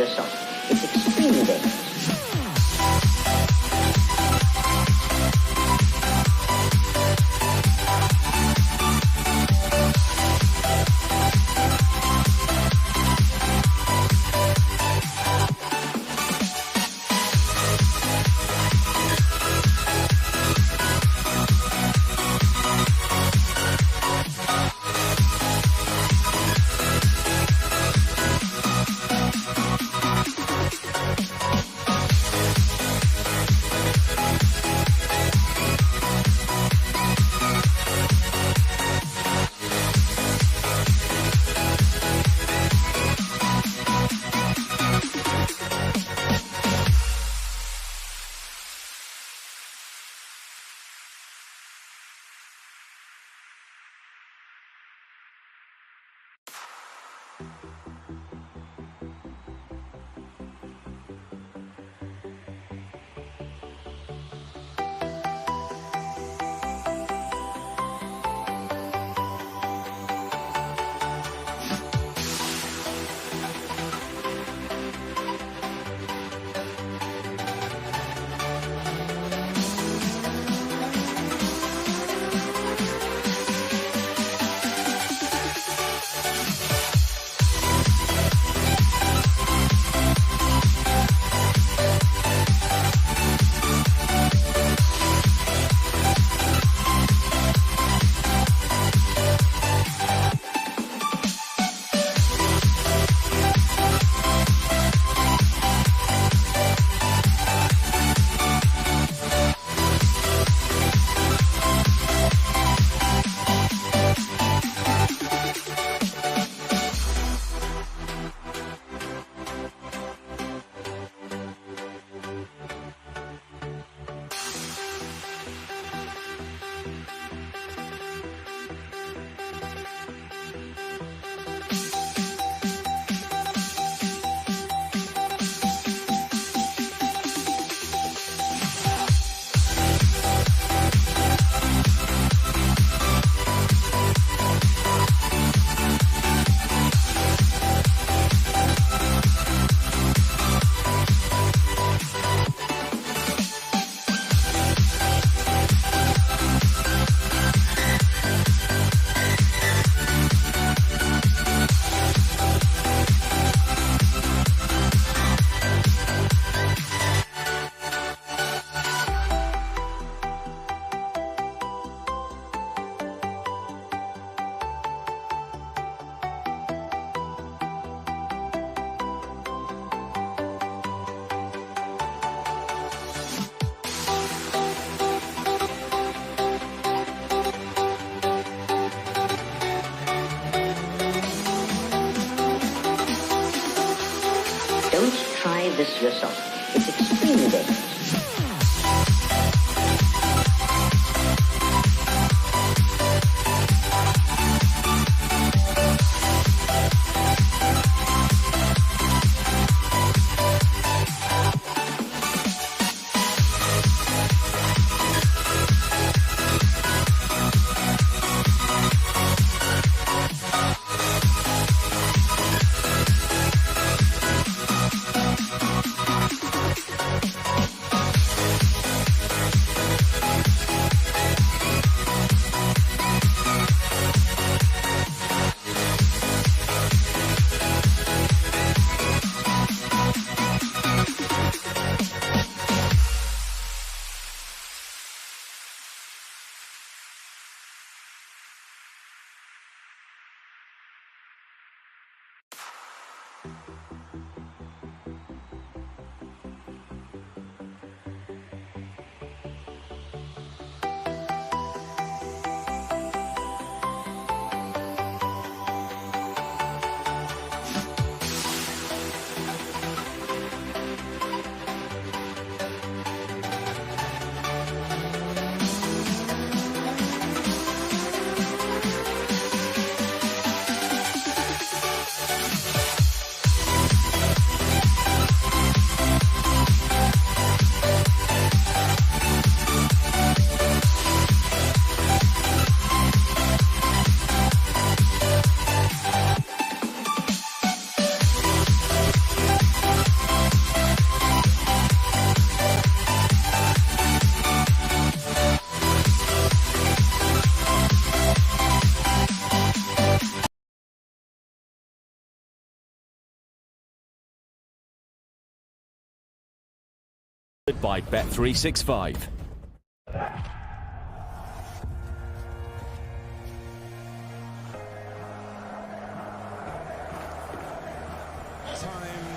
yourself. It's extremely dangerous. Don't try this yourself. It's extremely dangerous. By Bet365. Time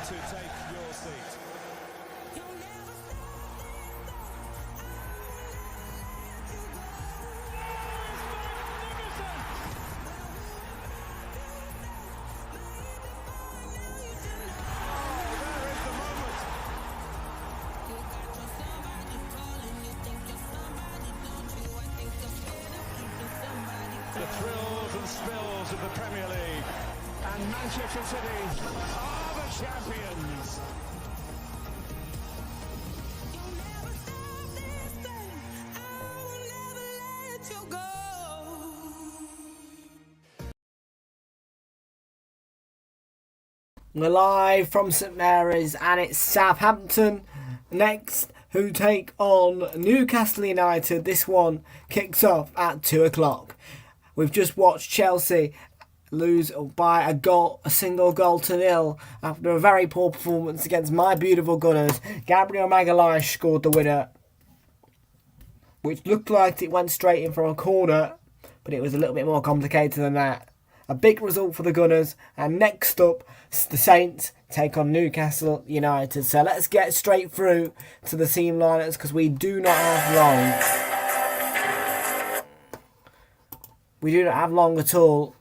to take your seat. The thrills and spills of the Premier League, and Manchester City are the champions. We're live from St Mary's and it's Southampton next who take on Newcastle United. This one kicks off at 2 o'clock. We've just watched Chelsea lose by a single goal to nil after a very poor performance against my beautiful Gunners. Gabriel Magalhaes scored the winner, which looked like it went straight in from a corner, but it was a little bit more complicated than that. A big result for the Gunners, and next up, the Saints take on Newcastle United. So let's get straight through to the team lineups because we do not have long. We do not have long at all.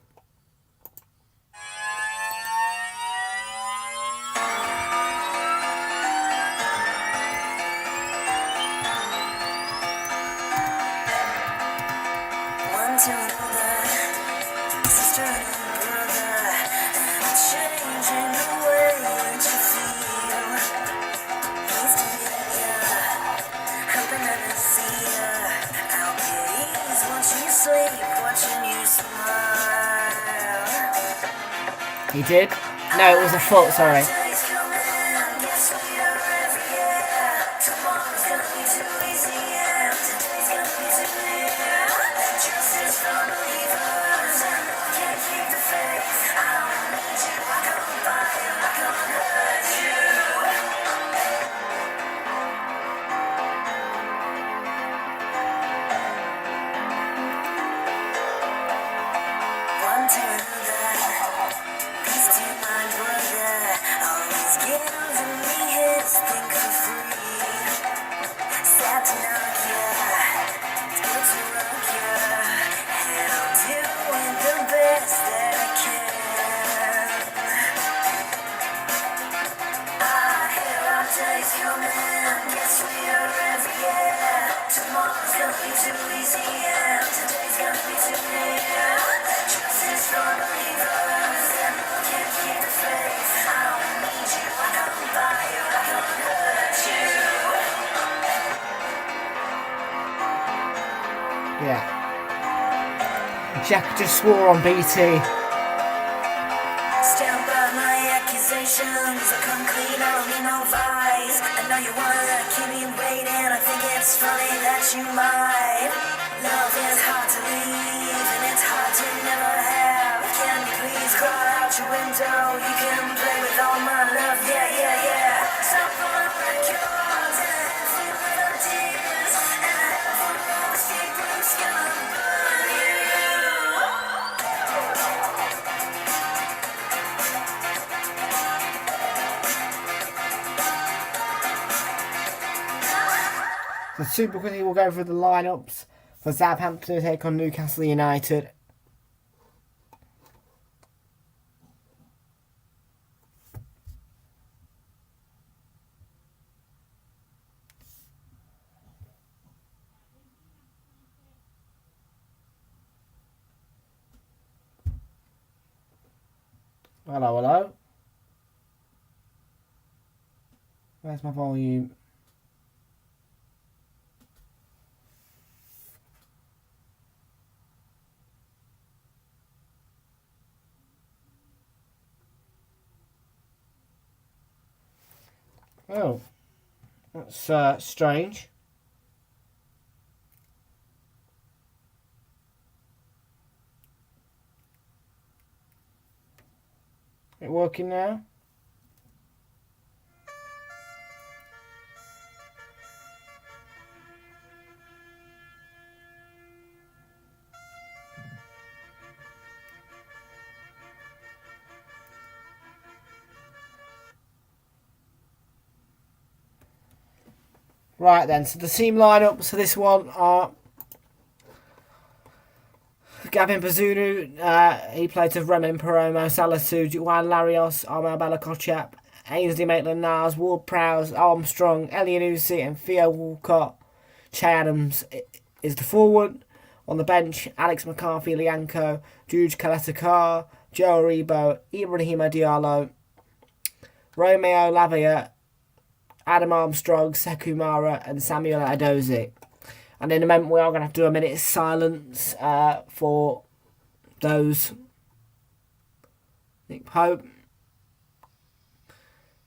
He did? No, it was a foot, sorry. Yeah. Jack just swore on BT. Stand by my accusations, I come clean, I don't need no advice. I know you wanna keep me waiting, I think it's funny that you might. Love is hard to leave, and it's hard to never have. Can you please crawl out your window, you can play with all my love, yeah, yeah, yeah. Stop on like yours, and a handful of ideas, and a handful of escape routes gonna burn you. So super quickly we'll go through the lineups for Southampton to take on Newcastle United. Hello, hello. Where's my volume? Oh, that's strange. It working now? Right then, so the team lineups for this one are Gavin Bazunu, he played with Remin Peromo, Salasu, Juan Larios, Armel Balakotchap, Ainsley Maitland-Niles, Ward Prowse, Armstrong, Elianusi and Theo Walcott. Che Adams is the forward. On the bench, Alex McCarthy, Lianco, Jude Kalatakar, Joe Aribo, Ibrahima Diallo, Romeo Lavia, Adam Armstrong, Sekumara and Samuel Adozi. And in a moment we are going to have to do a minute's silence for those. Nick Pope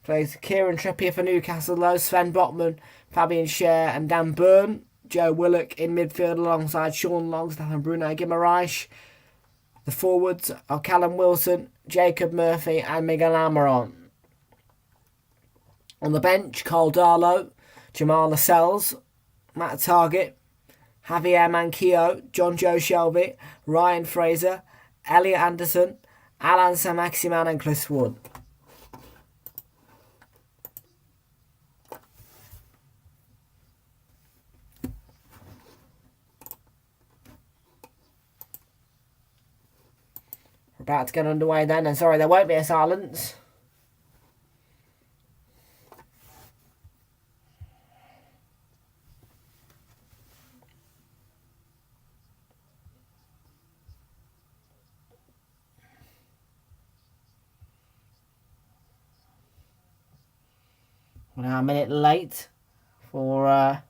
plays Kieran Trippier for Newcastle, though. Sven Botman, Fabian Schär and Dan Burn. Joe Willock in midfield alongside Sean Longstaff and Bruno Guimaraes. The forwards are Callum Wilson, Jacob Murphy and Miguel Almiron. On the bench, Cole Darlow, Jamal Lascelles, Matt Target, Javier Manquillo, John Joe Shelby, Ryan Fraser, Elliot Anderson, Alan Saint-Maximin and Chris Wood. We're about to get underway then, and sorry, there won't be a silence. We're now a minute late for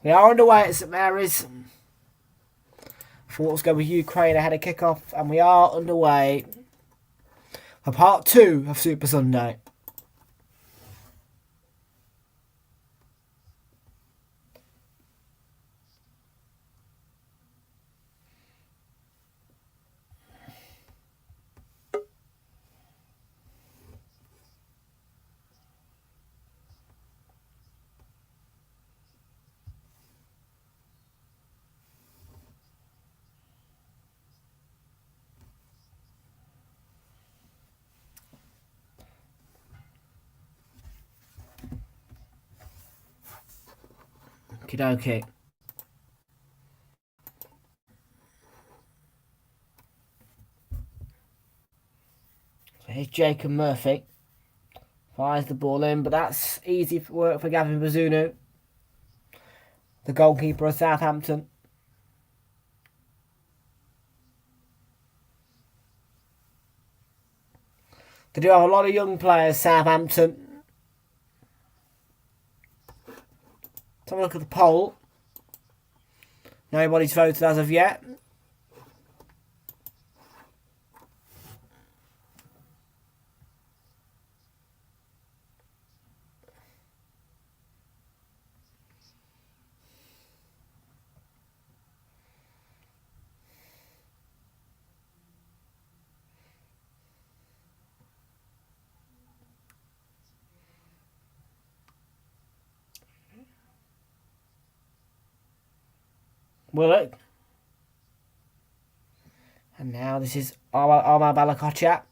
we are underway at St Mary's. Thoughts go with Ukraine ahead of kick-off, and we are underway for part 2 of Super Sunday. Okie dokie. So here's Jacob Murphy. Fires the ball in, but that's easy work for Gavin Bazunu, the goalkeeper of Southampton. They do have a lot of young players, Southampton. Let's have a look at the poll. Nobody's voted as of yet. Willock. And now this is Armel Balakotchap.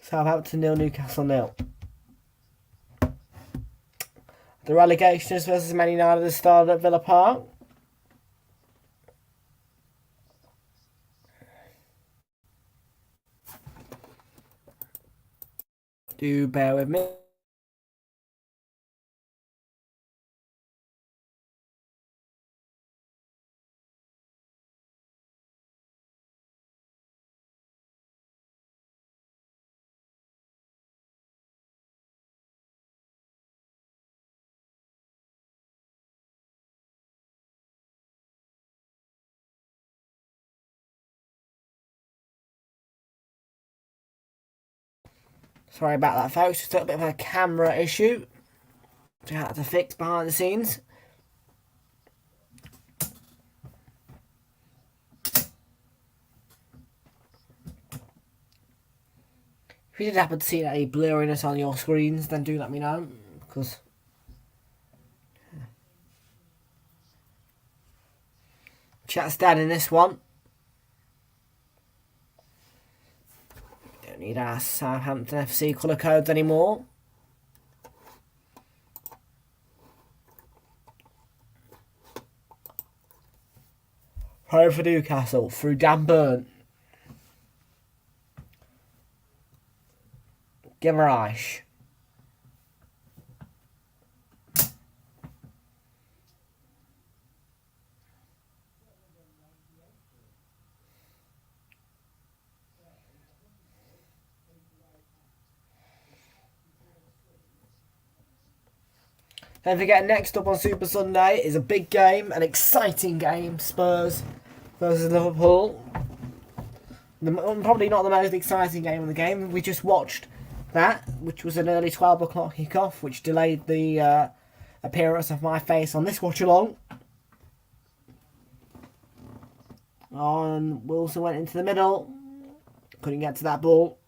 Southampton 0, Newcastle 0. The relegationists versus Man United has started at Villa Park. Do bear with me. Sorry about that, folks. Just a bit of a camera issue to have to fix behind the scenes. If you did happen to see any blurriness on your screens, then do let me know, because chat's dead in this one. Don't need our Southampton FC colour codes anymore. Home for Newcastle through Dan Burn. Gibberish. Don't forget, next up on Super Sunday is a big game, an exciting game. Spurs versus Liverpool. Probably not the most exciting game of the game. We just watched that, which was an early 12 o'clock kickoff, which delayed the appearance of my face on this watch-along. And Wilson went into the middle. Couldn't get to that ball.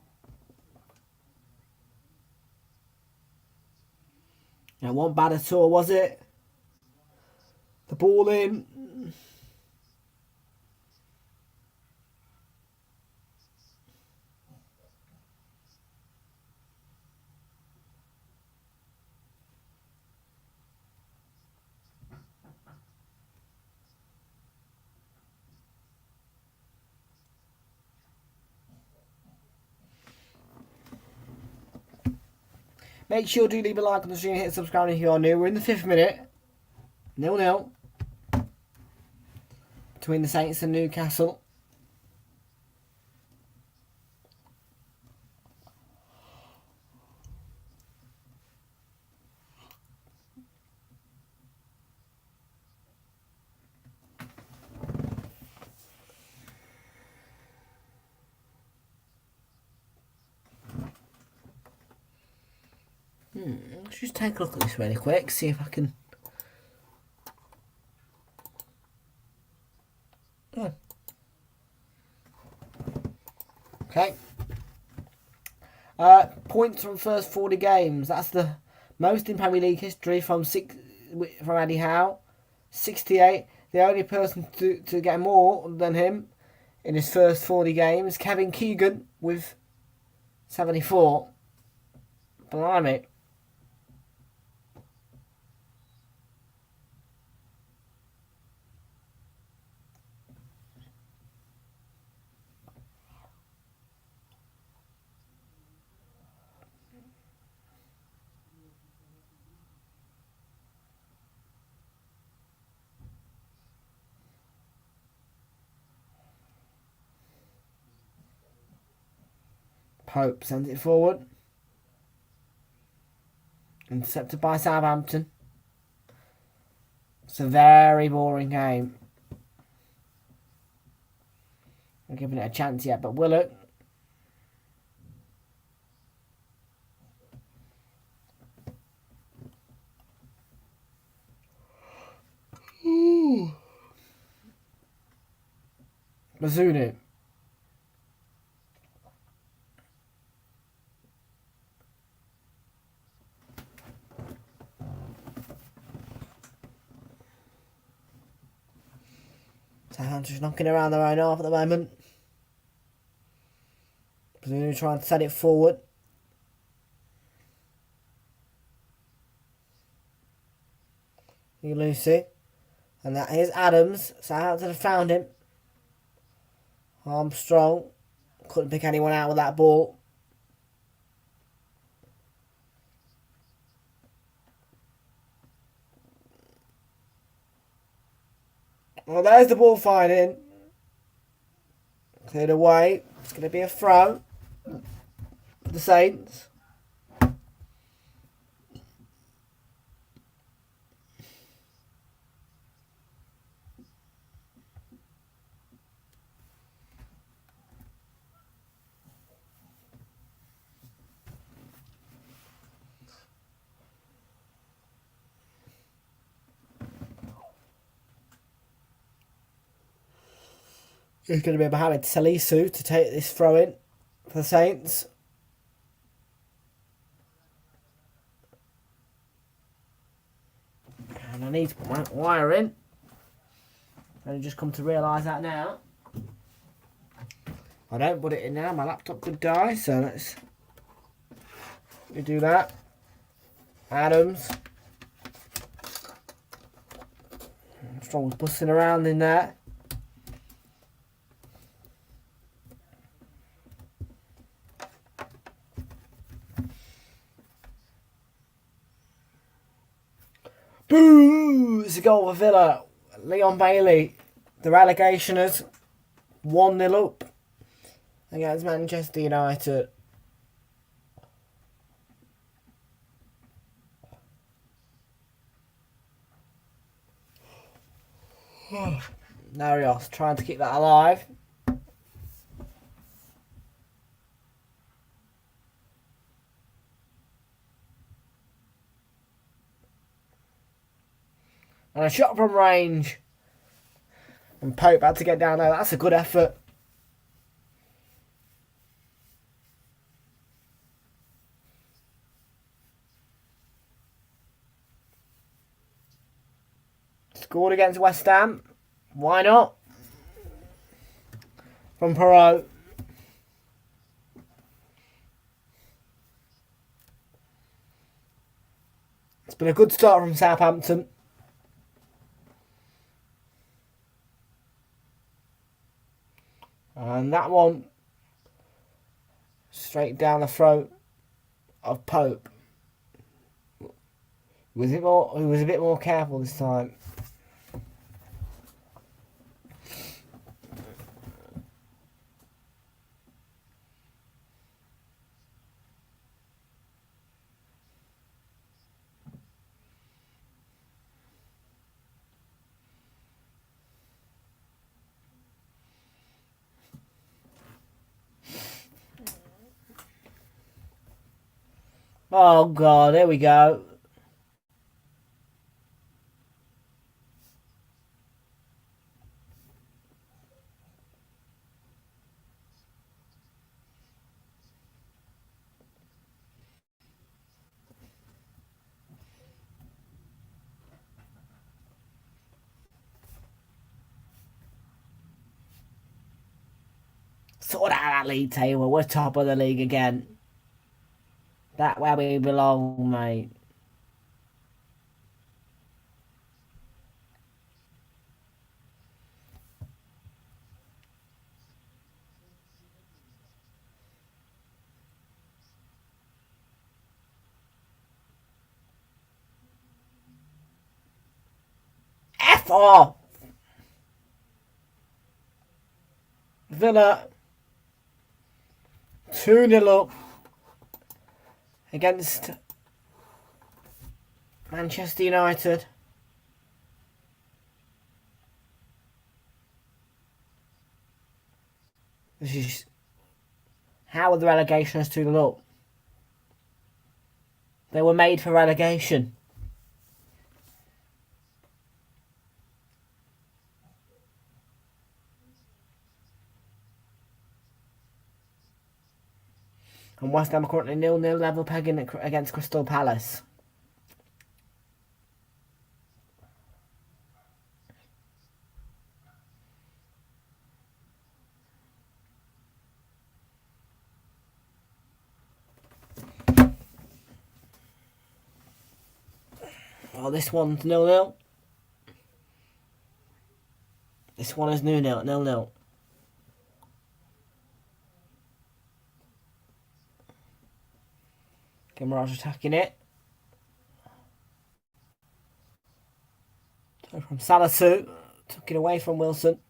It wasn't bad at all, was it? The ball in. Make sure to leave a like on the stream and hit subscribe if you are new. We're in the 5th minute. 0-0. Between the Saints and Newcastle. Let's just take a look at this really quick, see if I can. Oh. Okay. Points from first 40 games. That's the most in Premier League history from Eddie Howe. 68. The only person to get more than him in his first 40 games, Kevin Keegan with 74. Blimey. Pope sends it forward. Intercepted by Southampton. It's a very boring game. I'm giving it a chance yet, but will it? Mizuno. Southampton's knocking around their own half at the moment. Mizuno trying to set it forward. You Lucy. And that is Adams. Southampton have found him. Armstrong. Couldn't pick anyone out with that ball. Well, there's the ball finding. Cleared away. It's going to be a throw for the Saints. It's going to be Mohamed Salisu to take this throw in for the Saints. need to put my wire in. I've just come to realise that now. I don't put it in now, my laptop could die, so let me do that. Adams. Strong's busting around in there. Boo! It's a goal for Villa. Leon Bailey, the relegationers, 1-0 up against Manchester United. Narios trying to keep that alive. And a shot from range. And Pope had to get down there. That's a good effort. Scored against West Ham. Why not? From Perot. It's been a good start from Southampton. And that one straight down the throat of Pope. He was a bit more careful this time. Oh God, there we go. Sort out that league table. We're top of the league again. That where we belong, mate. F off! Villa 2-0 up against Manchester United. This is how are the relegations 2-0 up? They were made for relegation. And West Ham are currently 0-0 level pegging against Crystal Palace. Oh, this one's 0-0. This one is 0-0. Mirage attacking it. So from Salatu, took it away from Wilson.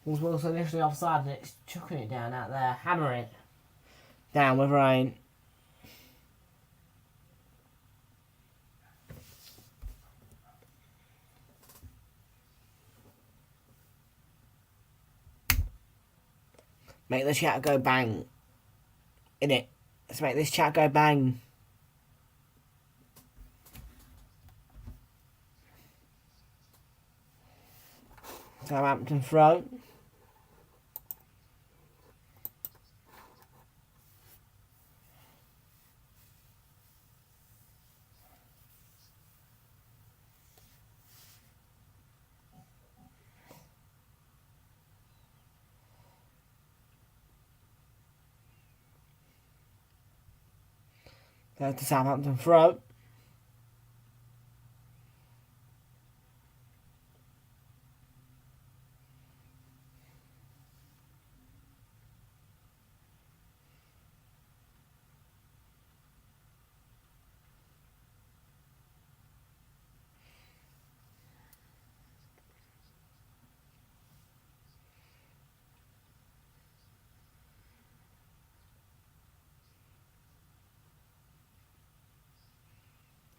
Was Wilson initially offside and it's chucking it down out there, hammering it down with rain. Make the chat go bang. Innit? Let's make this chat go bang. Southampton throw. There's the Southampton throw.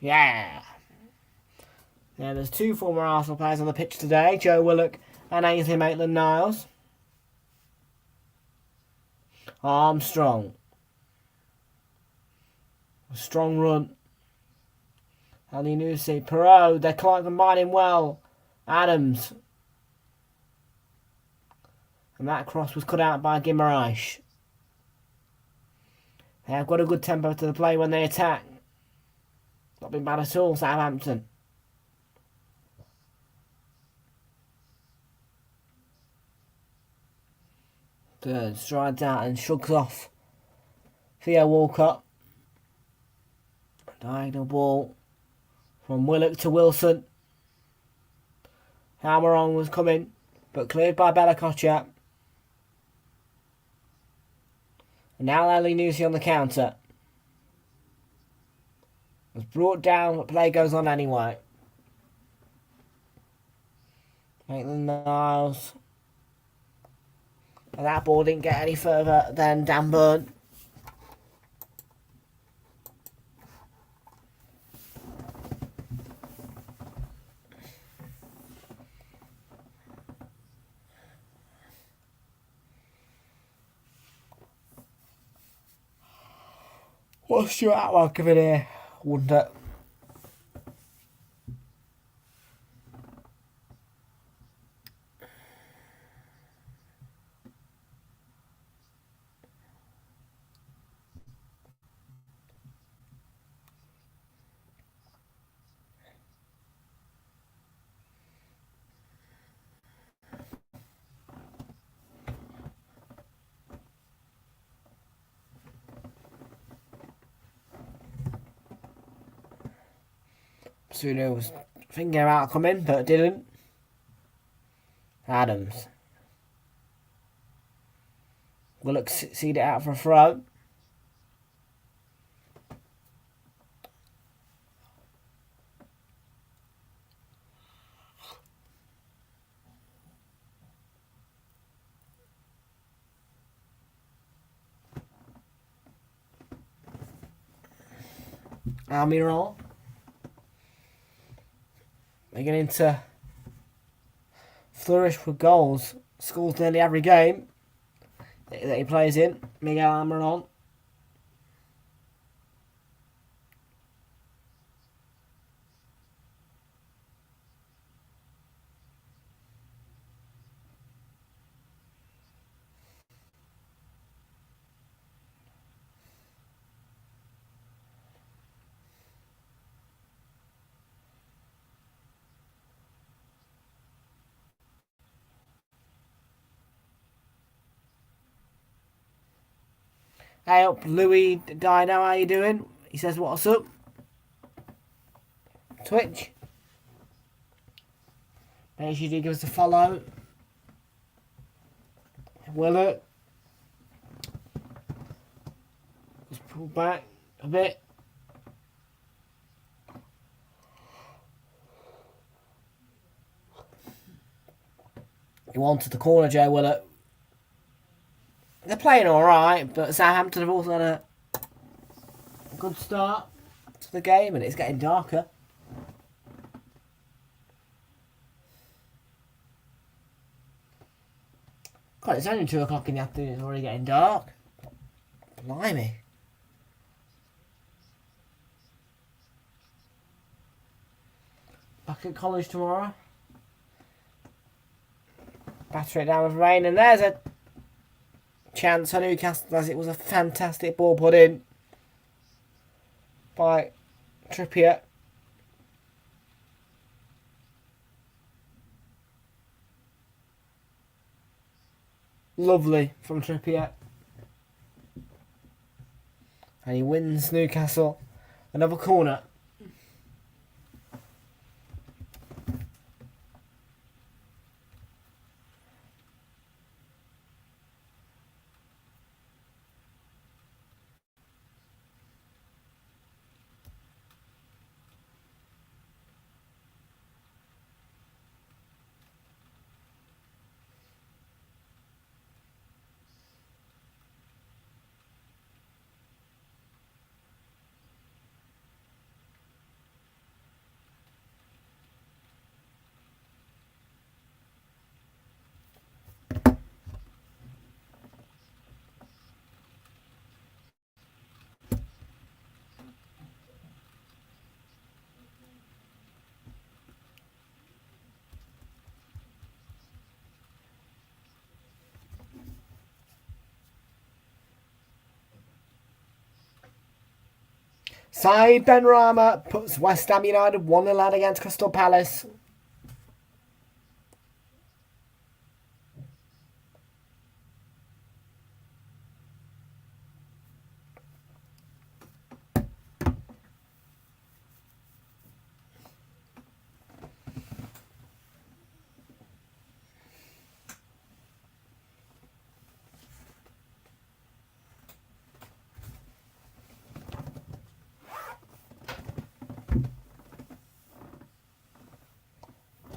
Yeah. Yeah, there's two former Arsenal players on the pitch today, Joe Willock and Ainsley Maitland-Niles. Armstrong. A strong run. Ali Nusi. Perot. They're combining well. Adams. And that cross was cut out by Guimaraes. They have got a good tempo to the play when they attack. Not been bad at all, Southampton. Good. Strides out and shrugs off Theo Walcott. Diagonal ball from Willock to Wilson. Almiron was coming, but cleared by Bella-Kotchap. And now Ali Nusi on the counter. Was brought down, but play goes on anyway. Maitland-Niles. And that ball didn't get any further than Dan Burn. What's Stuart Atwell giving here? Wonder. Suno was thinking about coming, but didn't. Adams. Willock seed it out for a throw. Almiron. Beginning to flourish with goals. Scores nearly every game that he plays in. Miguel Almiron. Hey up, Louis Dino, how you doing? He says, what's up? Twitch. Make sure you give us a follow. Willock. Just pull back a bit. He wanted the corner, Joe Willock. They're playing alright, but Southampton have also had a good start to the game, and it's getting darker. God, it's only 2 o'clock in the afternoon, it's already getting dark. Blimey. Back at college tomorrow. Batter it down with rain, and there's a chance for Newcastle, as it was a fantastic ball put in by Trippier. Lovely from Trippier. And he wins Newcastle Another corner. Saeed Benrahma puts West Ham United 1-0 against Crystal Palace.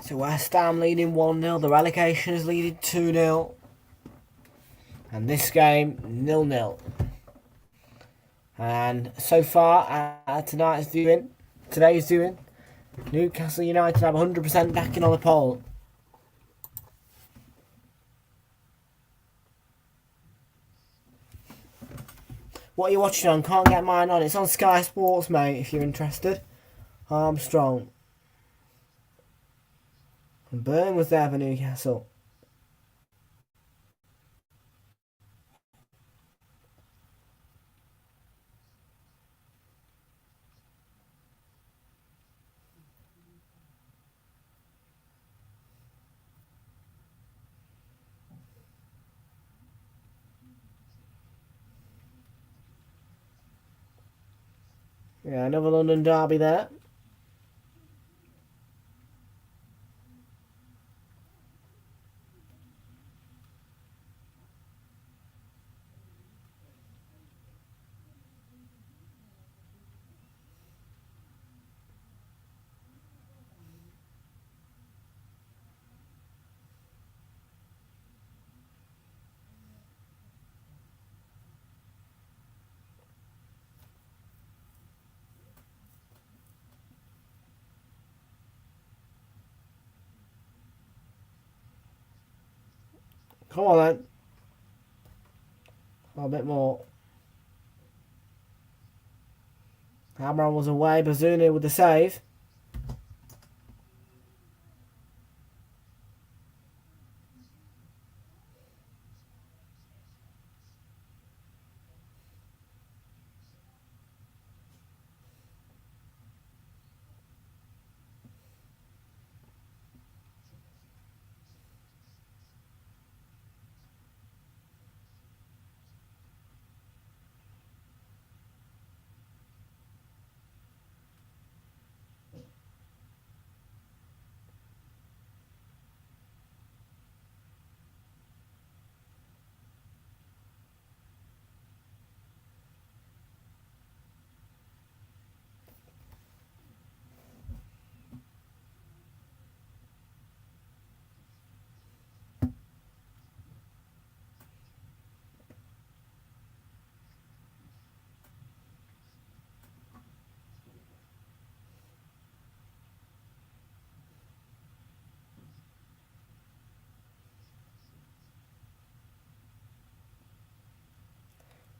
So West Ham leading 1-0. The relegation is leading 2-0. And this game 0-0. And so far today's viewing, Newcastle United have 100% backing on the poll. What are you watching on? Can't get mine on. It's on Sky Sports, mate, if you're interested. Armstrong. And Burn was there for Newcastle. Yeah, another London derby there. Come on then. A bit more. Cameron was away. Bazunu with the save.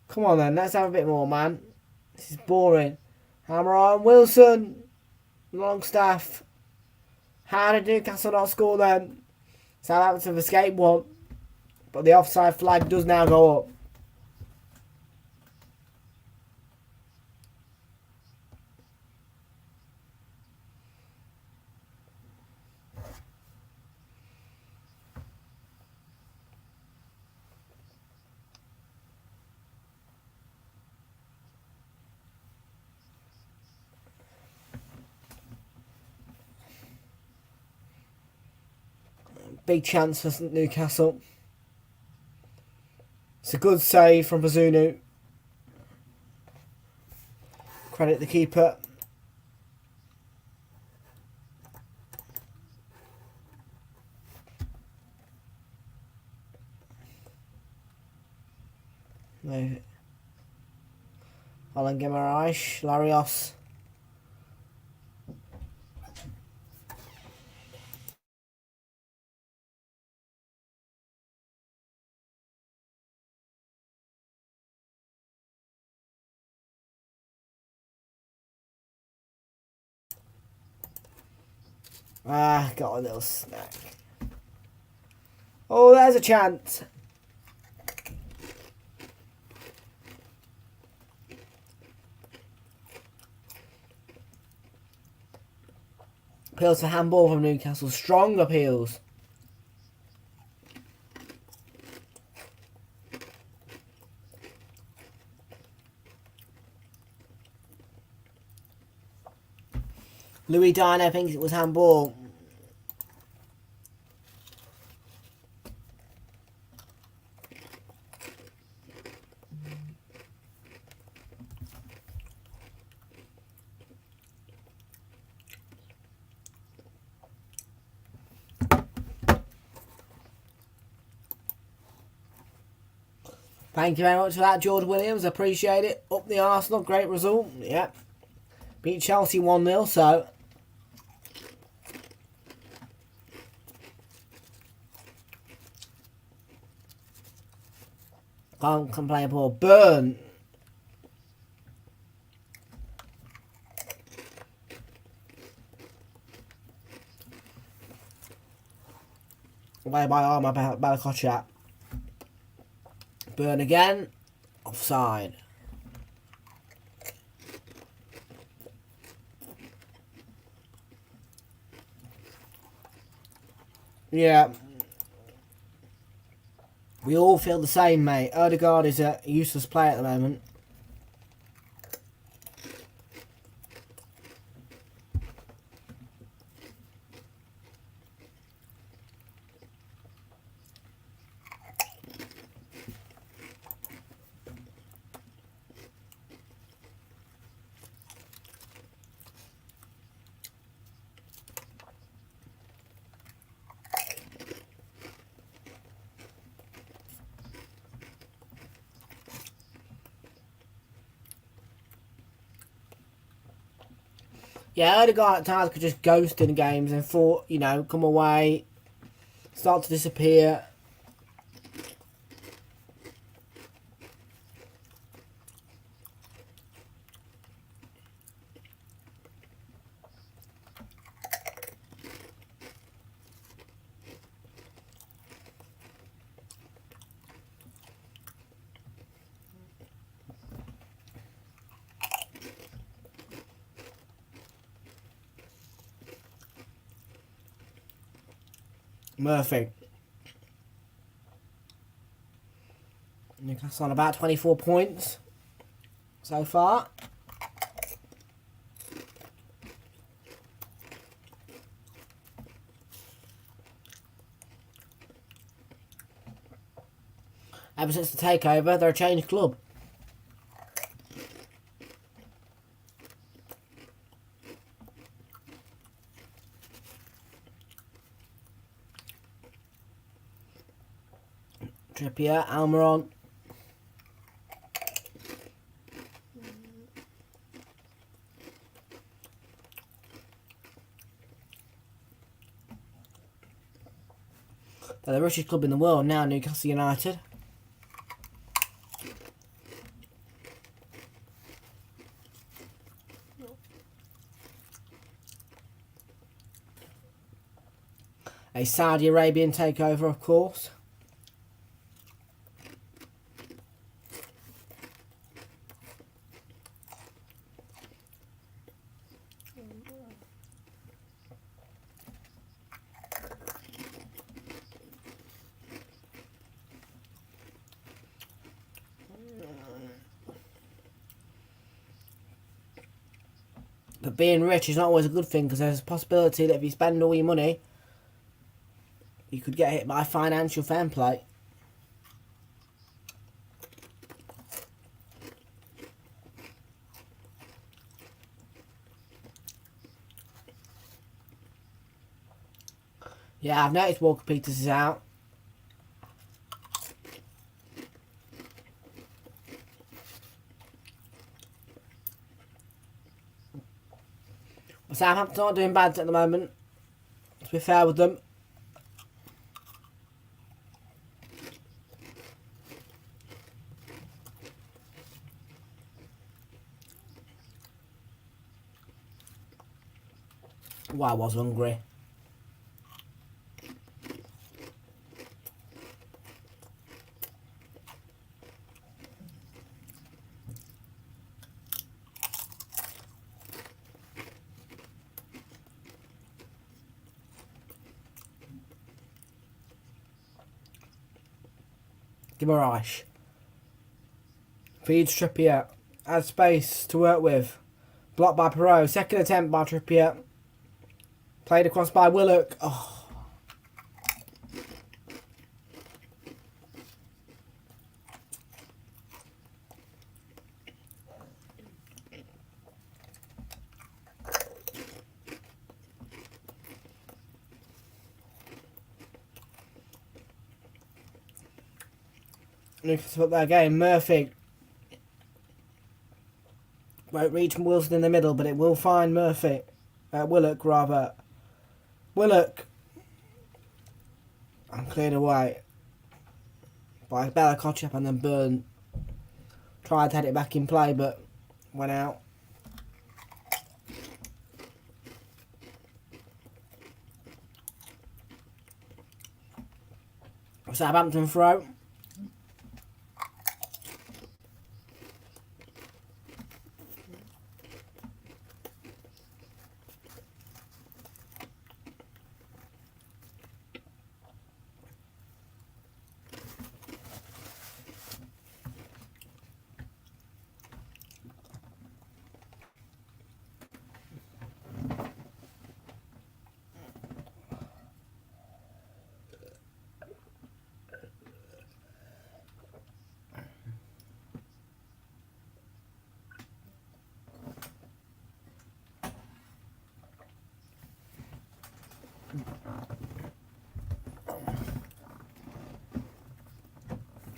Come on then, let's have a bit more, man. This is boring. Hammer on, Wilson, Longstaff. How did Newcastle not score then? Southampton have escaped one, but the offside flag does now go up. big chance for Newcastle. It's a good save from Bazunu. Credit the keeper. No. Alan Guimaraes, Larios. Got a little snack. Oh, there's a chance. Appeals for handball from Newcastle. Strong appeals. Louis Dino thinks it was handball. Thank you very much for that, George Williams. Appreciate it. Up the Arsenal. Great result. Yep. Beat Chelsea 1-0, so... Can't complain at all. Burn. Away by Armour Balakochak. Burn again. Offside. Yeah. We all feel the same, mate. Odegaard is a useless player at the moment. Yeah, Odegaard at times could just ghost in games and thought, you know, come away, start to disappear. Murphy. Newcastle on about 24 points so far. Ever since the takeover, they're a changed club. Trippier, Almiron. They're the richest club in the world now, Newcastle United. A Saudi Arabian takeover, of course. But being rich is not always a good thing, because there's a possibility that if you spend all your money, you could get hit by financial fair play. Yeah, I've noticed Walker Peters is out. Southampton aren't doing bad at the moment, to be fair with them. Well, I was hungry. Guimaraes. Feeds Trippier. Adds space to work with. Blocked by Perot. Second attempt by Trippier. Played across by Willock. Oh. Newcastle up there again. Murphy. Won't reach Wilson in the middle, but it will find Murphy. Willock, rather. Willock. And cleared away by Bella Kochap, and then Byrne tried to head it back in play, but went out. Southampton throw.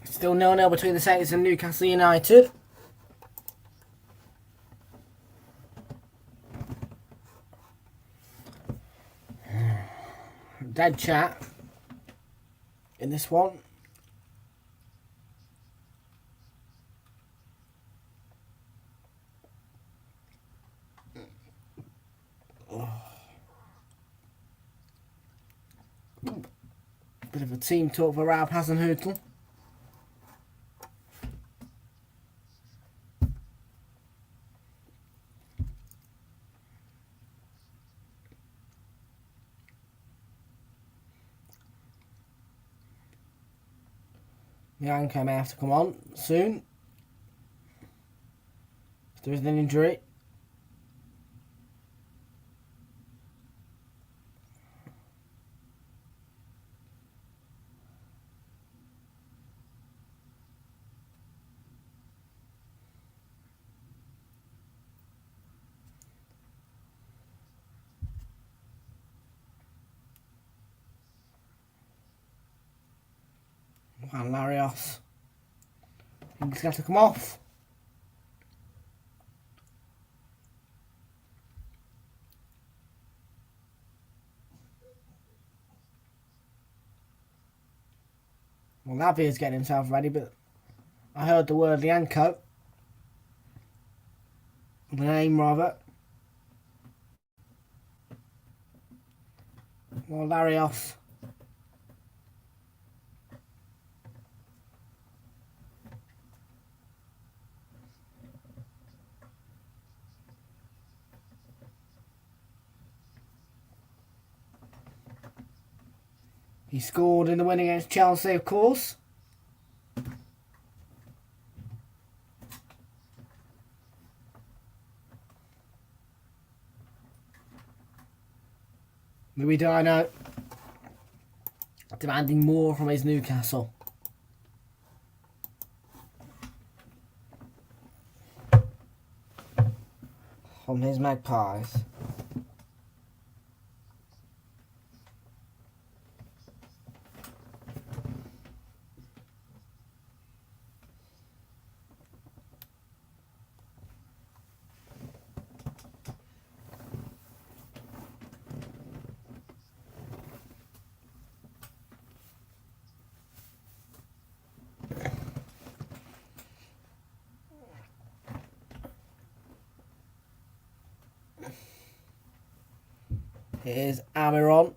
Still 0-0 between the Saints and Newcastle United. Dead chat in this one. Bit of a team talk for Ralph Hasenhüttl. Yanko may have to come on soon. If there is an injury. And Larios. I think he's got to come off. Well, Lavia's getting himself ready, but I heard the word Lianco. The name, rather. Well, Larios. He scored in the win against Chelsea, of course. Louis Dino. demanding more from his Newcastle. From his Magpies. Here's Amiron.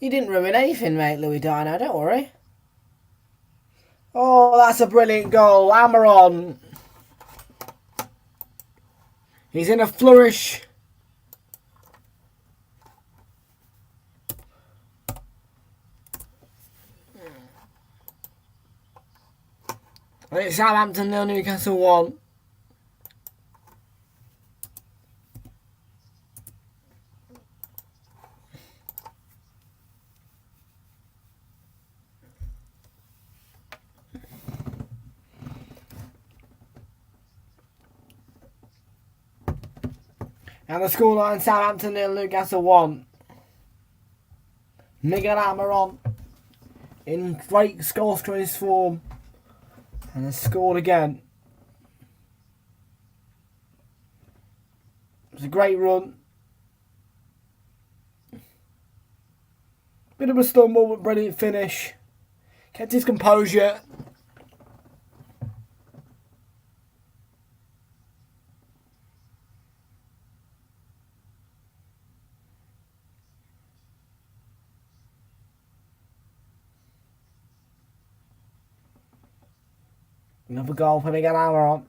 You didn't ruin anything, mate, Louis Dino, don't worry. Oh, that's a brilliant goal. Amiron. He's in a flourish. And it's Southampton 0, Newcastle 1. And the scoreline, Southampton 0, Newcastle 1. Miguel Amiron in great goal-scoring form and has scored again. It was a great run. Bit of a stumble, but brilliant finish. Kept his composure. Another goal for Miguel Amiron.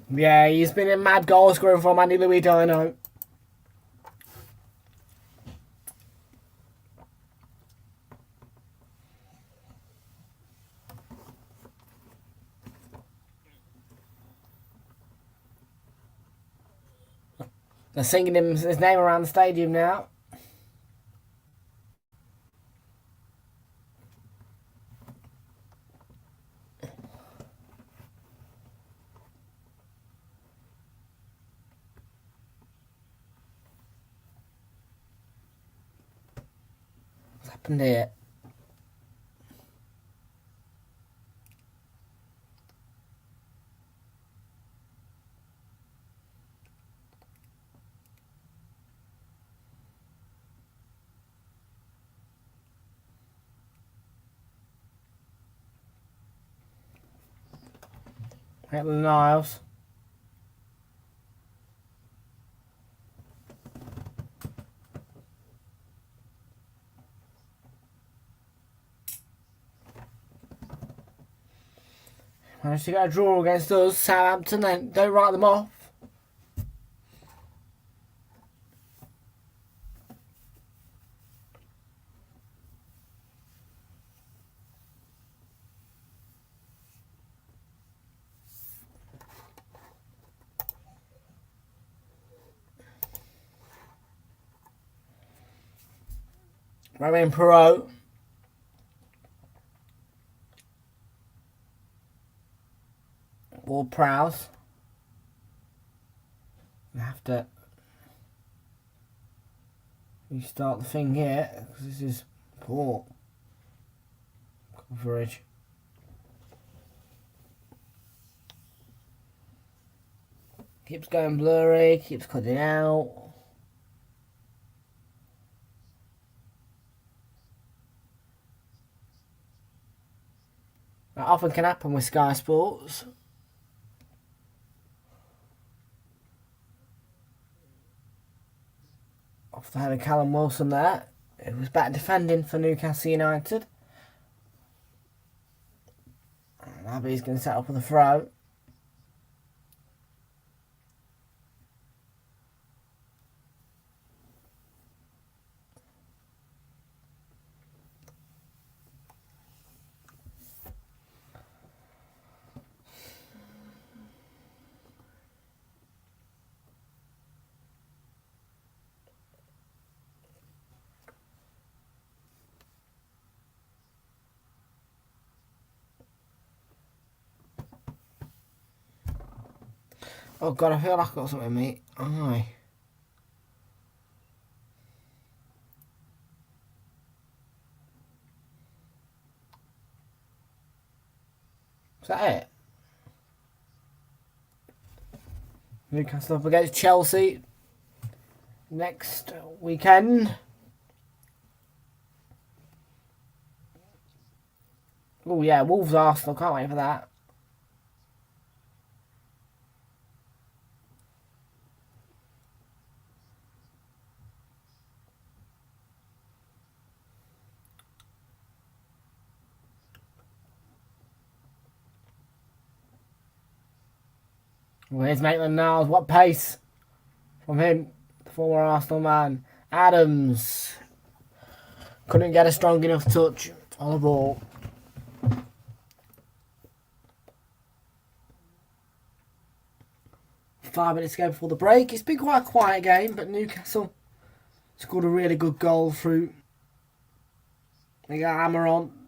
Yeah, he's been a mad goal scoring from Andy Louis Dino. They're singing his name around the stadium now. What's happened here? Hit the Niles. Managed to get a draw against us, Southampton, then don't write them off. Romain Perot. Ward Prowse. We have to restart the thing here because this is poor coverage. Keeps going blurry, keeps cutting out. That often can happen with Sky Sports. Off the head of Callum Wilson there. It was back defending for Newcastle United. And Abby's going to set up with a throw. Oh God, I feel like I've got something in me. Aye. Is that it? Newcastle up against Chelsea next weekend. Oh yeah, Wolves Arsenal, can't wait for that. Where's Maitland-Niles? What pace from him, the former Arsenal man. Adams couldn't get a strong enough touch on the ball. Five minutes to go before the break. It's been quite a quiet game, but Newcastle scored a really good goal through. They got hammer on.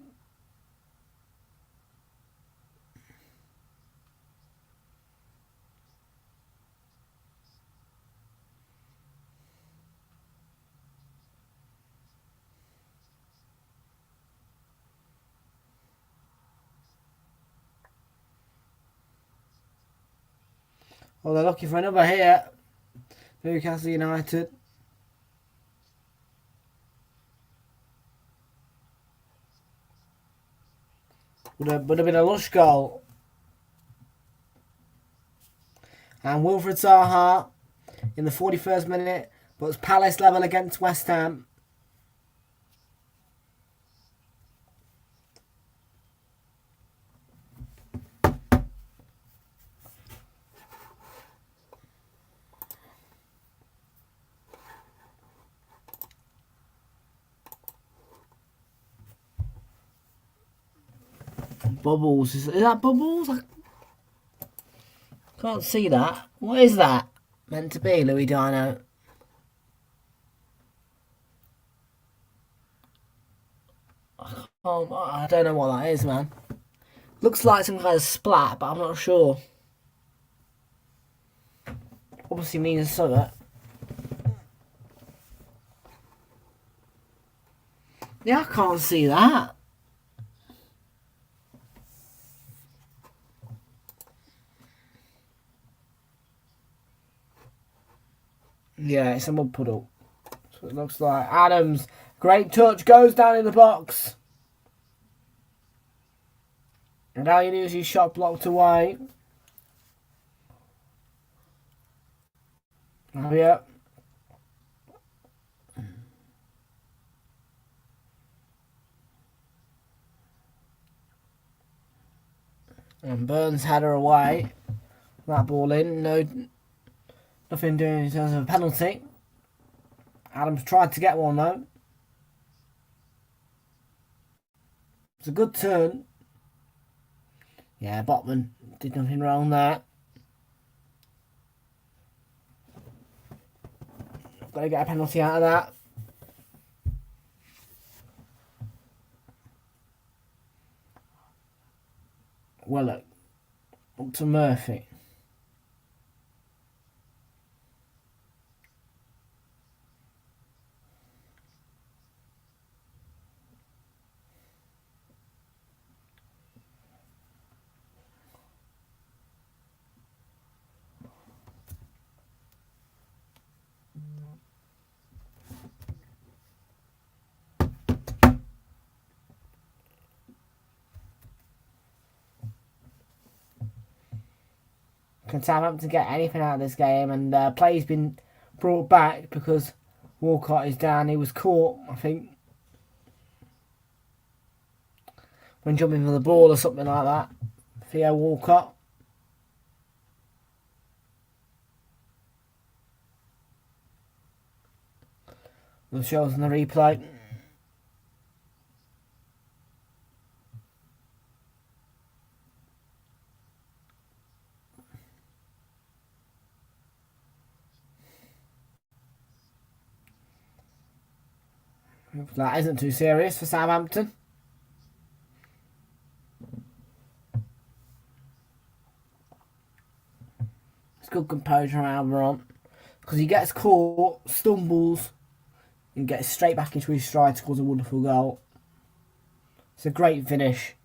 Oh, they're looking for another here. Newcastle United. Would have been a lush goal. And Wilfred Zaha in the 41st minute puts Palace level against West Ham. Bubbles. Is that Bubbles? I can't see that. What is that meant to be, Louis Dino? Oh, I don't know what that is, man. Looks like some kind of splat, but I'm not sure. Obviously means something. Yeah, I can't see that. Yeah, it's a mud puddle. So it looks like. Adams, great touch, goes down in the box. And now you lose his shot blocked away. Oh, yeah. And Burns had her away. That ball in. Nothing doing in terms of a penalty. Adams tried to get one though. It's a good turn. Yeah, Botman did nothing wrong there. Got to get a penalty out of that. Willock. Up to Murphy. Can Southampton get anything out of this game? And play's been brought back because Walcott is down. He was caught, I think, when jumping for the ball or something like that. Theo Walcott. We'll show us in the replay. That isn't too serious for Southampton. good composure from Almiron. Because he gets caught, stumbles, and gets straight back into his stride, scores a wonderful goal. It's a great finish.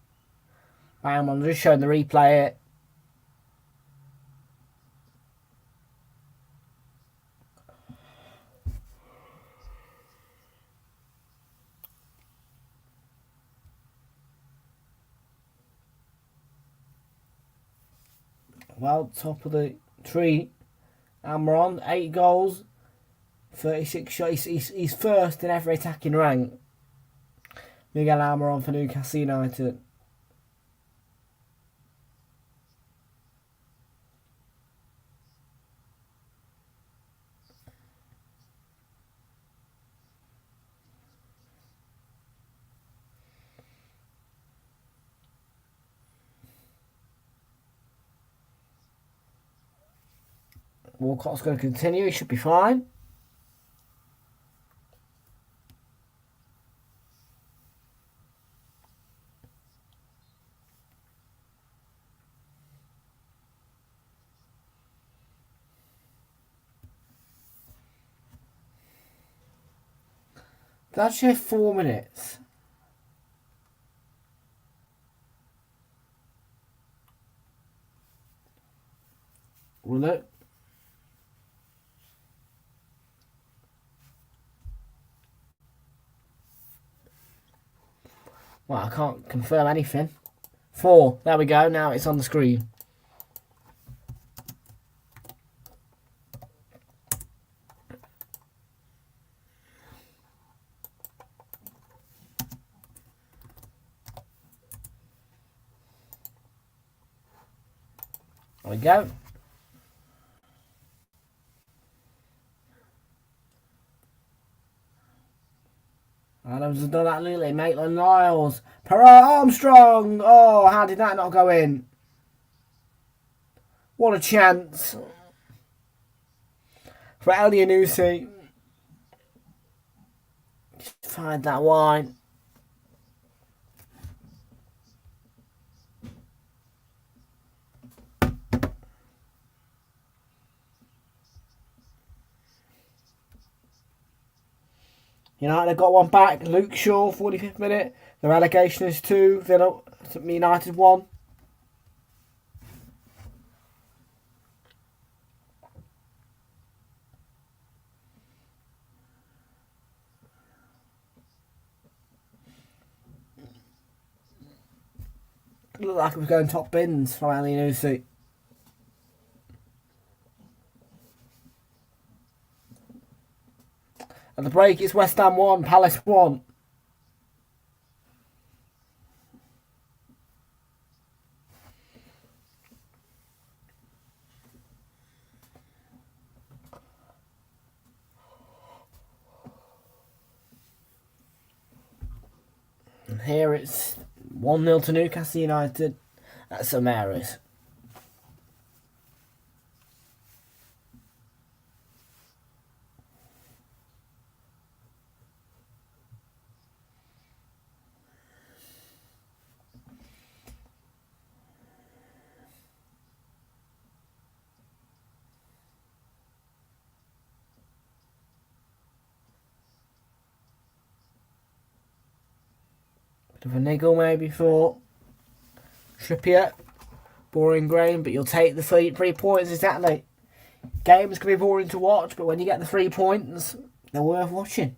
I'm just showing the replay it. Well, top of the tree. Almiron, 8 goals, 36 shots. He's first in every attacking rank. Miguel Almiron for Newcastle United. Walcott's going to continue. He should be fine. That's just 4 minutes. Will it? Well, I can't confirm anything. 4. There we go. Now it's on the screen. There we go. Adams has done that neatly. Maitland-Niles. Armstrong. Oh, how did that not go in? What a chance. For Elyounoussi. Find that wide. United have got one back. Luke Shaw, 45th minute. The relegation is 2. Villa, United 1. Looked like it was going top bins from Elyounoussi. At the break, it's West Ham 1, Palace 1. And here it's 1-0 to Newcastle United at St Mary's. Bit of a niggle maybe for Trippier. Boring game, but you'll take the 3 points, exactly. Games can be boring to watch, but when you get the 3 points, they're worth watching.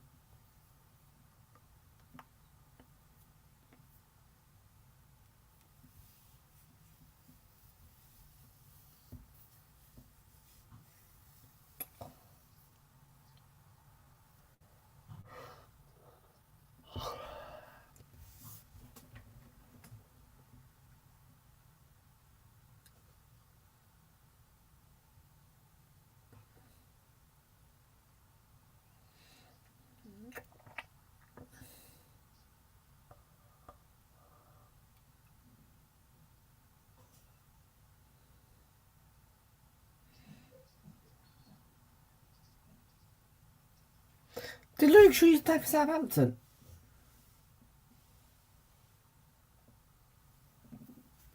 Did Luke Shaw used to play for Southampton?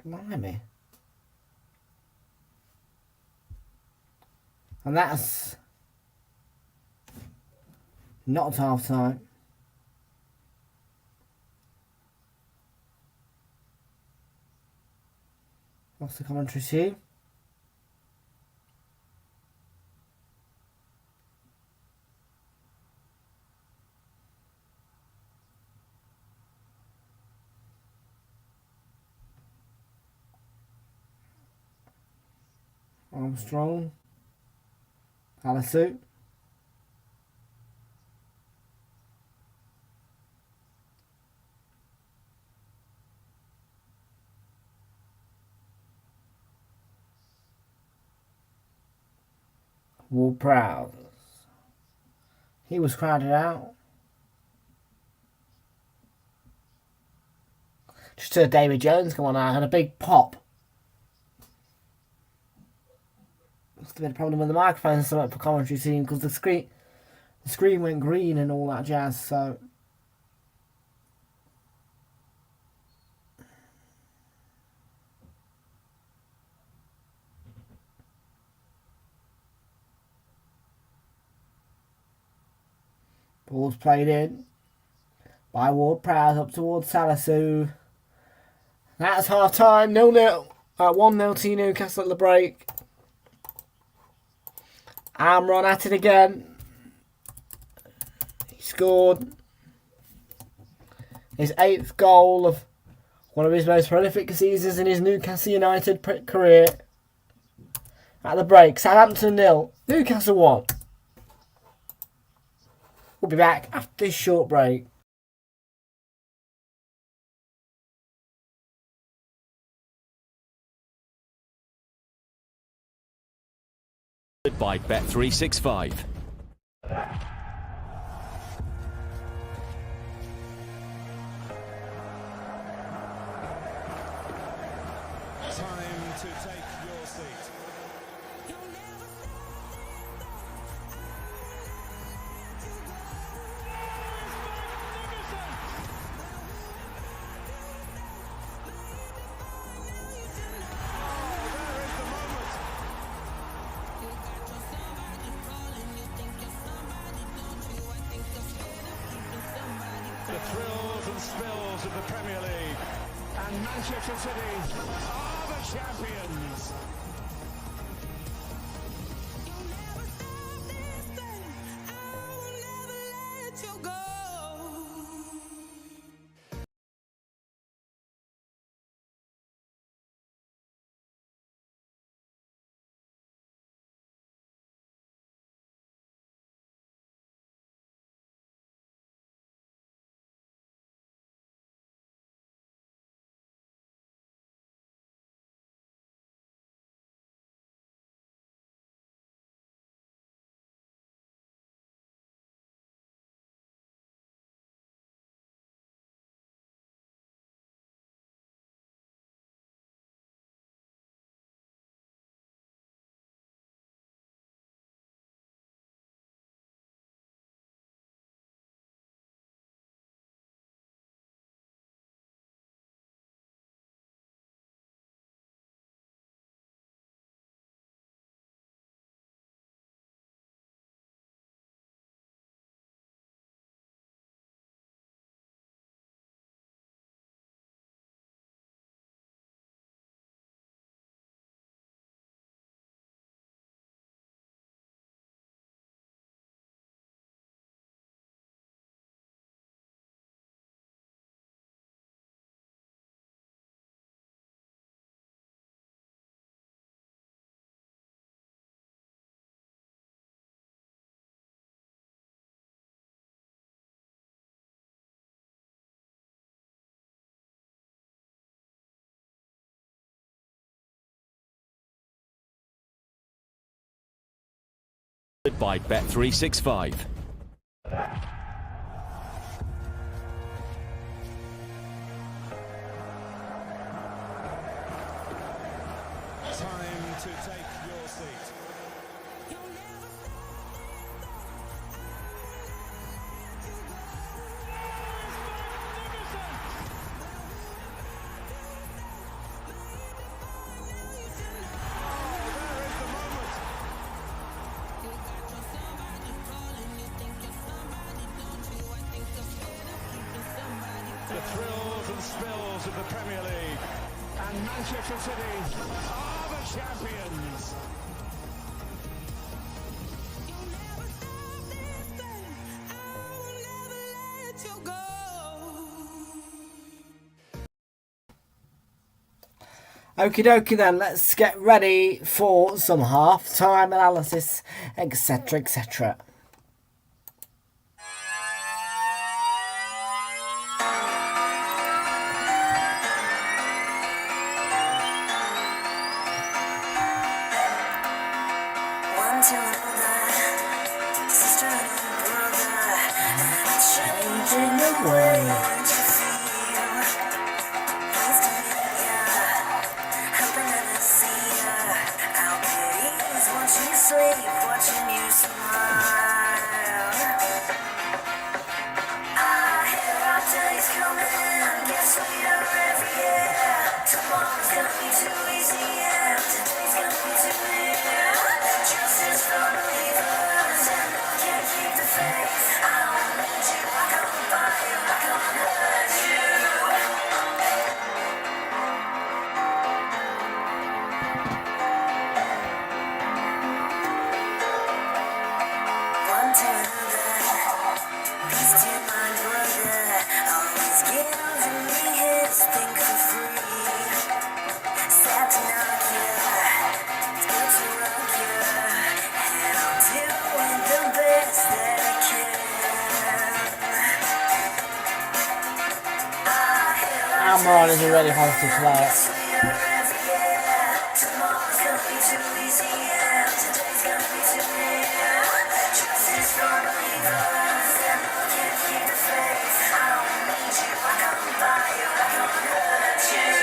Blimey. And that's not half time. What's the commentary team? Armstrong. Alisu. Ward-Prowse. He was crowded out. Just heard David Jones come on out and a big pop. Must have been a problem with the microphone or something for commentary team because the screen went green and all that jazz, so ball's played in by Ward-Prowse up towards Salisu. That's half time, 0-0. 1-0 to Newcastle at the break. Amron at it again. He scored his 8th goal of one of his most prolific seasons in his Newcastle United career. At the break, Southampton 0, Newcastle 1. We'll be back after this short break. By Bet365. Time to take your seat. The thrills and spills of the Premier League, and Manchester City are the champions. By Bet365. Time to take your seat. The thrills and spills of the Premier League. And Manchester City are the champions. Okie dokie then, let's get ready for some half-time analysis, etc, etc. One to another, sister and brother, changing the way that you feel. Pleased to meet ya, hoping that I see ya. I'll please watching you sleep, watching you smile. I hear our days coming, guess we are every year. Tomorrow's gonna be too easy and today's gonna be too near. Justice for believers and I can't keep the faith. I don't need you, I can't buy you, I can't hurt you. One to another, peace to my brother, always giving me his thing for free. Sad to knock ya, it's good to rock ya, and I'm doing the best that I can. Amaron is a really positive player. Yes, we are every year. Tomorrow's gonna be too easy and today's gonna be too near. Justice for believers and I can't keep the faith. I don't need you, I can't buy you, I can't hurt you.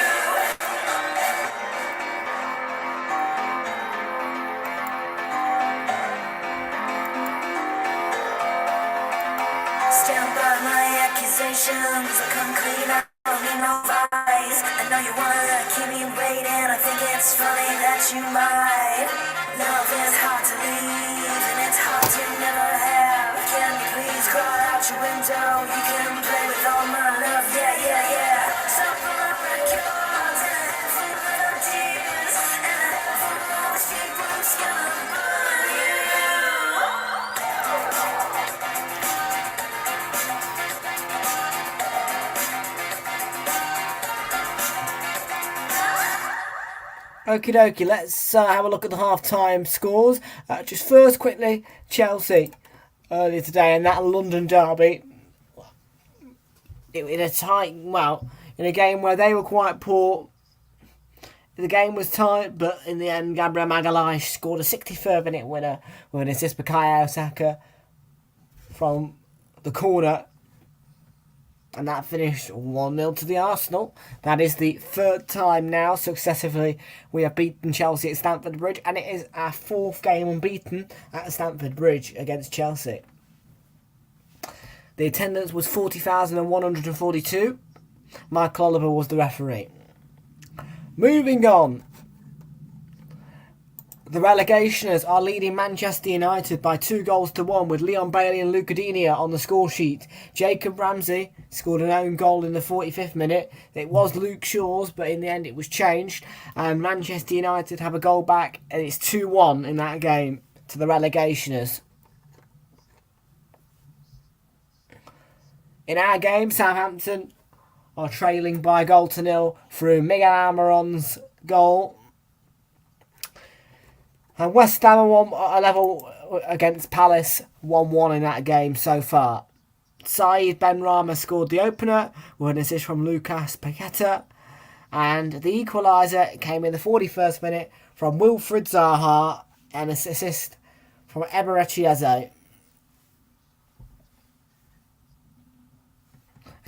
Stand by my accusations, I come clean, I don't need no lies. I know you wanna keep me waiting, I think it's funny that you might. Love is hard to leave, and it's hard to never have. Can you please crawl out your window, you can play with all my love, yeah, yeah, yeah. Sample of records, and a handful of ideas, and a handful of all these people who's gonna burn you. Okie dokie, let's have a look at the half-time scores. Just first, quickly, Chelsea earlier today in that London derby. In a game where they were quite poor. The game was tight, but in the end, Gabriel Magalhaes scored a 63rd minute winner with an assist by Bukayo Saka from the corner. And that finished 1-0 to the Arsenal. That is the third time now successively we have beaten Chelsea at Stamford Bridge. And it is our fourth game unbeaten at Stamford Bridge against Chelsea. The attendance was 40,142. Michael Oliver was the referee. Moving on. The relegationers are leading Manchester United by 2-1 with Leon Bailey and Luca Digne on the score sheet. Jacob Ramsey scored an own goal in the 45th minute. It was Luke Shaw's, but in the end it was changed. And Manchester United have a goal back, and it's 2-1 in that game to the relegationers. In our game, Southampton are trailing by a 0 through Miguel Almiron's goal. And West Ham are level against Palace, 1-1 in that game so far. Saeed Benrahma scored the opener with an assist from Lucas Paqueta. And the equaliser came in the 41st minute from Wilfried Zaha and an assist from Eberechi Eze. I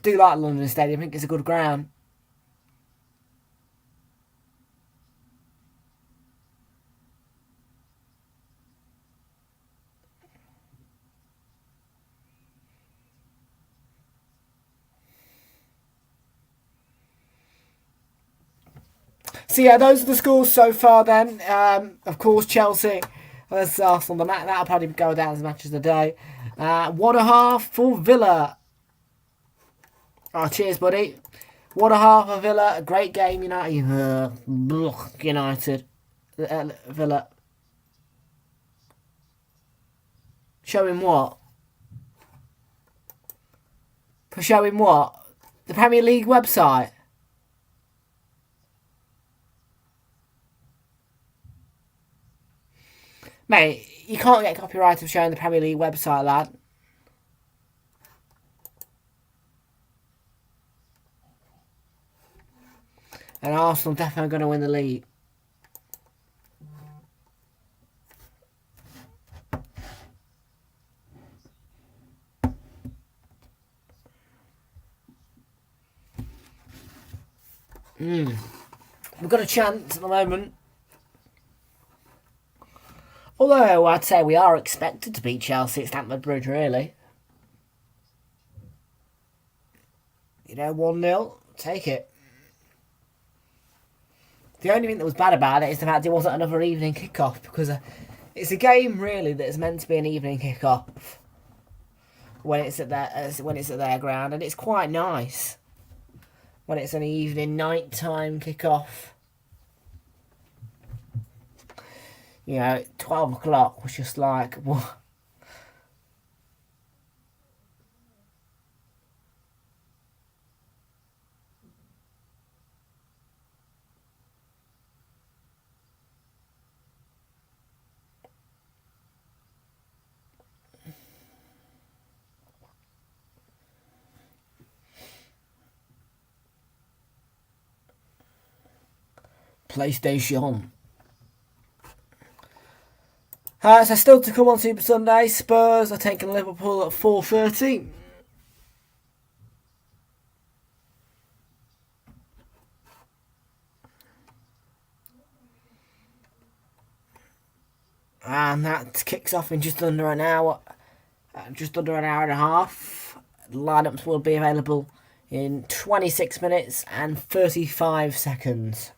do like London Stadium, I think it's a good ground. So yeah, those are the scores so far then. Of course, Chelsea versus Arsenal. That'll probably go down as match of the day. 1.5 for Villa. Oh, cheers, buddy. 1.5 for Villa. A great game, United. United. Villa. Showing what? For showing what? The Premier League website. Mate, you can't get copyright of showing the Premier League website, lad. And Arsenal definitely going to win the league. We've got a chance at the moment. Although I'd say we are expected to beat Chelsea at Stamford Bridge, really. 1-0. Take it. The only thing that was bad about it is the fact it wasn't another evening kickoff, because it's a game really that is meant to be an evening kickoff when it's at their ground, and it's quite nice when it's an evening nighttime kickoff. 12 o'clock was just like, what? PlayStation. So still to come on Super Sunday, Spurs are taking Liverpool at 4:30. And that kicks off in just under an hour. Just under an hour and a half. The lineups will be available in 26 minutes and 35 seconds.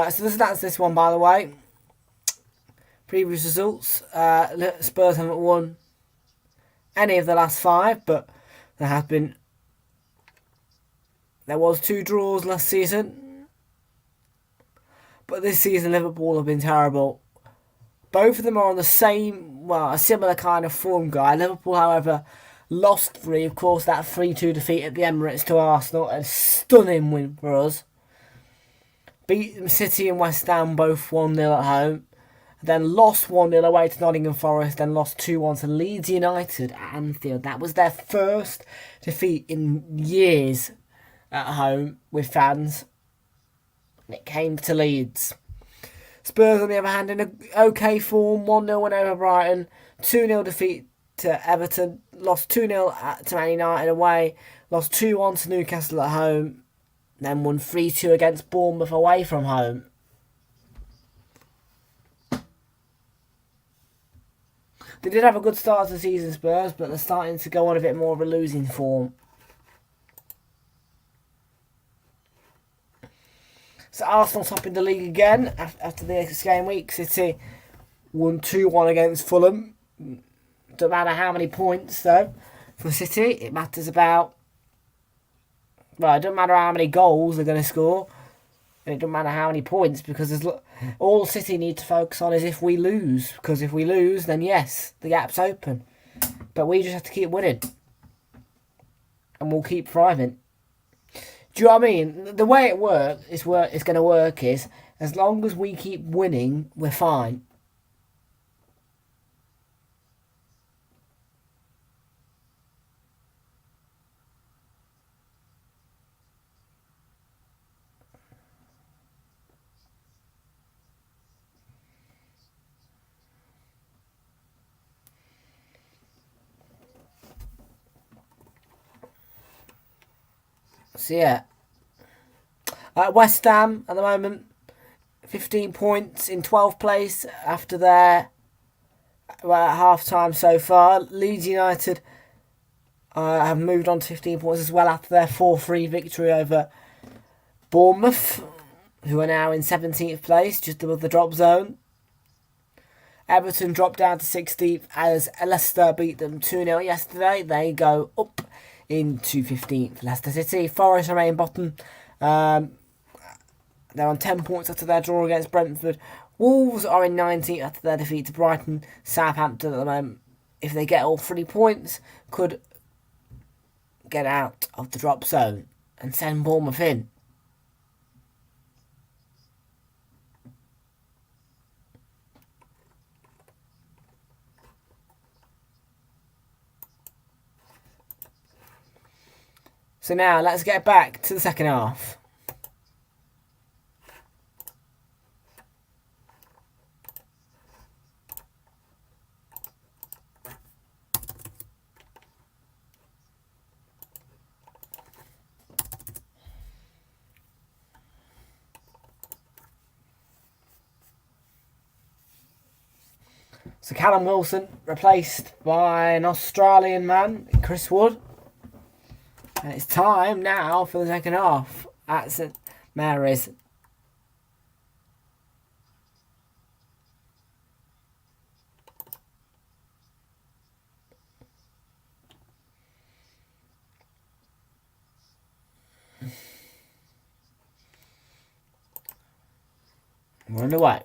So that's this one, by the way. Previous results. Spurs haven't won any of the last 5, but there was 2 draws last season. But this season Liverpool have been terrible. Both of them are on the same, a similar kind of form guide. Liverpool, however, lost 3. Of course, that 3-2 defeat at the Emirates to Arsenal. A stunning win for us. Beat City and West Ham both 1-0 at home. Then lost 1-0 away to Nottingham Forest. Then lost 2-1 to Leeds United at Anfield. That was their first defeat in years at home with fans. And it came to Leeds. Spurs, on the other hand, in an okay form. 1-0 win over Brighton. 2-0 defeat to Everton. Lost 2-0 to Man United away. Lost 2-1 to Newcastle at home. Then won 3-2 against Bournemouth away from home. They did have a good start to the season, Spurs, but they're starting to go on a bit more of a losing form. So Arsenal topping the league again after the next game week. City won 2-1 against Fulham. Don't matter how many points, though, for City. It matters about... Well, it doesn't matter how many goals they're going to score. And it doesn't matter how many points, because all City need to focus on is if we lose. Because if we lose, then yes, the gap's open. But we just have to keep winning. And we'll keep thriving. Do you know what I mean? The way it's going to work is, as long as we keep winning, we're fine. So yeah, West Ham at the moment, 15 points in 12th place after their half time so far. Leeds United have moved on to 15 points as well after their 4-3 victory over Bournemouth, who are now in 17th place, just above the drop zone. Everton dropped down to 16th as Leicester beat them 2-0 yesterday. They go up into 15th. Leicester City. Forest remain bottom. They're on 10 points after their draw against Brentford. Wolves are in 19th after their defeat to Brighton. Southampton at the moment, if they get all 3 points, could get out of the drop zone and send Bournemouth in. So now let's get back to the second half. So Callum Wilson replaced by an Australian man, Chris Wood. And it's time now for the second half at St Mary's. We're underway.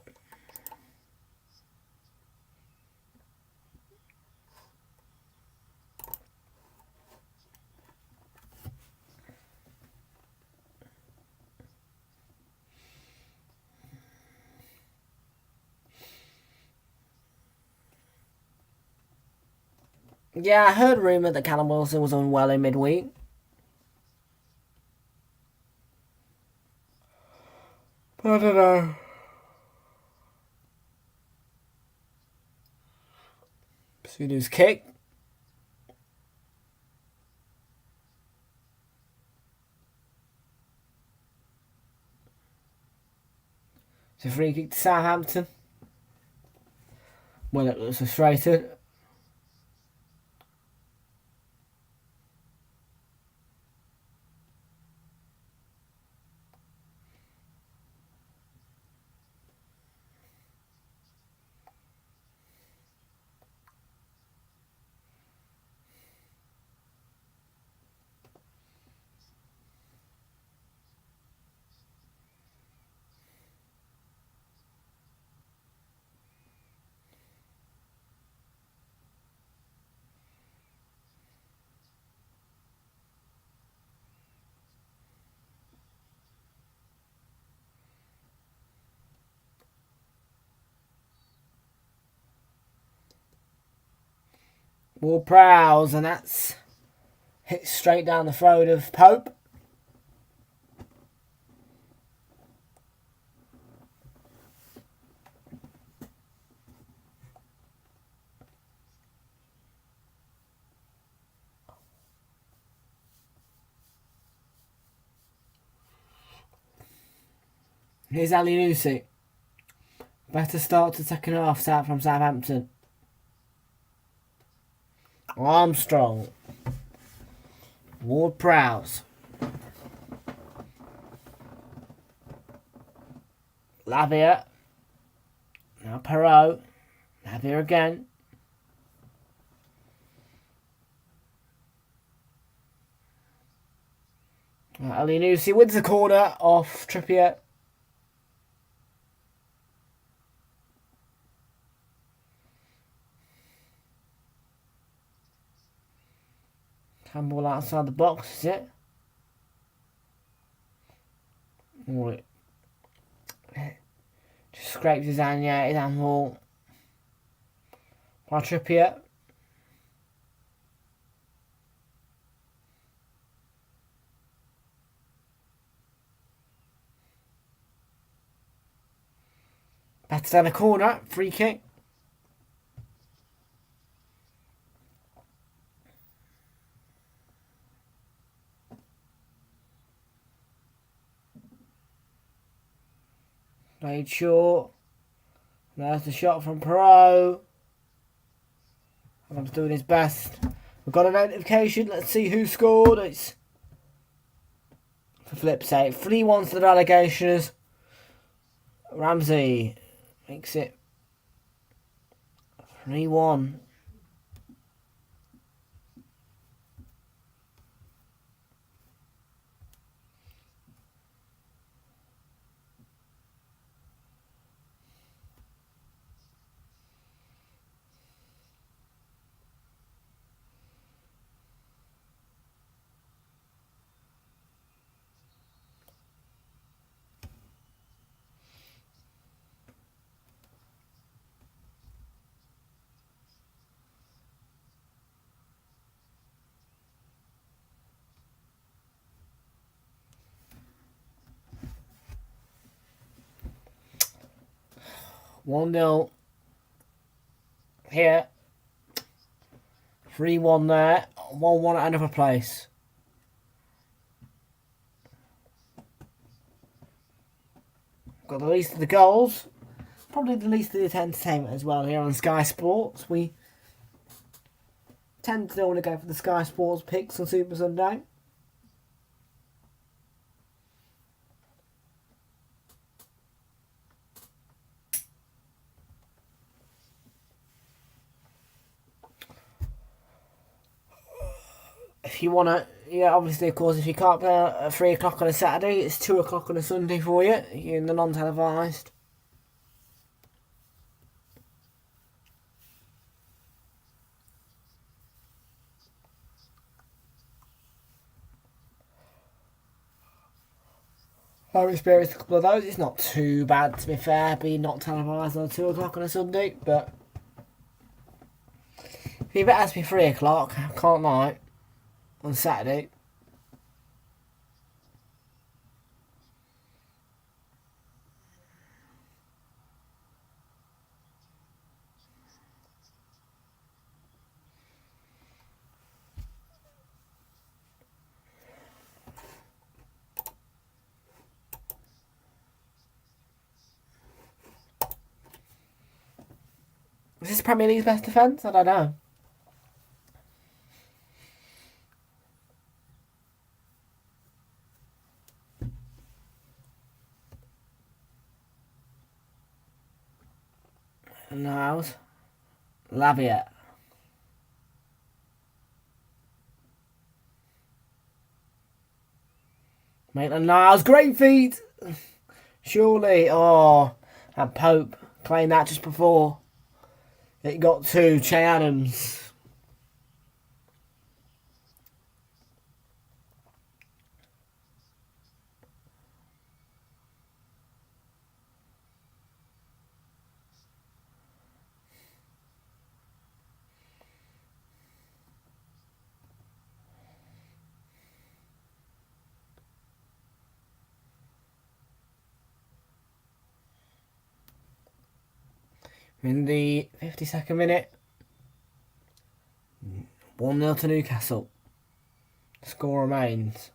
Yeah, I heard rumour that Callum Wilson was unwell in midweek. But I don't know. Pseudo's kick. It's a free kick to Southampton. Well, it looks frustrated. Ward Prowse, and that's hit straight down the throat of Pope. Here's Ali Nusi. Better start to second half from Southampton. Armstrong. Ward Prowse. Lavia. Now Perot. Lavia again. Ali Nusi wins the corner off Trippier. Handball outside the box, is it? Right. Just scraped his hand, yeah, his handball. By Trippier. Better than a corner, free kick. Played short. There's the shot from Perot. Adam's doing his best We've got a notification. Let's see who scored. It's, for flip's sake, 3-1 to the relegationers. Ramsey makes it 3-1. One 0 here, 3-1 there, 1-1 at another place. Got the least of the goals, probably the least of the entertainment as well here on Sky Sports. We tend to want to go for the Sky Sports picks on Super Sunday. If you want to, yeah, obviously, of course, if you can't play at 3 o'clock on a Saturday, it's 2 o'clock on a Sunday for you. You're in the non-televised. I've experienced a couple of those. It's not too bad, to be fair, being not televised on 2 o'clock on a Sunday, but if you bet it has to be 3 o'clock, I can't lie, on Saturday. Is this Premier League's best defence? I don't know. Niles. Lavia. Maitland-Niles. Great feet. Surely. Oh. And Pope playing that just before it got to Che Adams. In the 52nd minute, 1-0 to Newcastle. Score remains.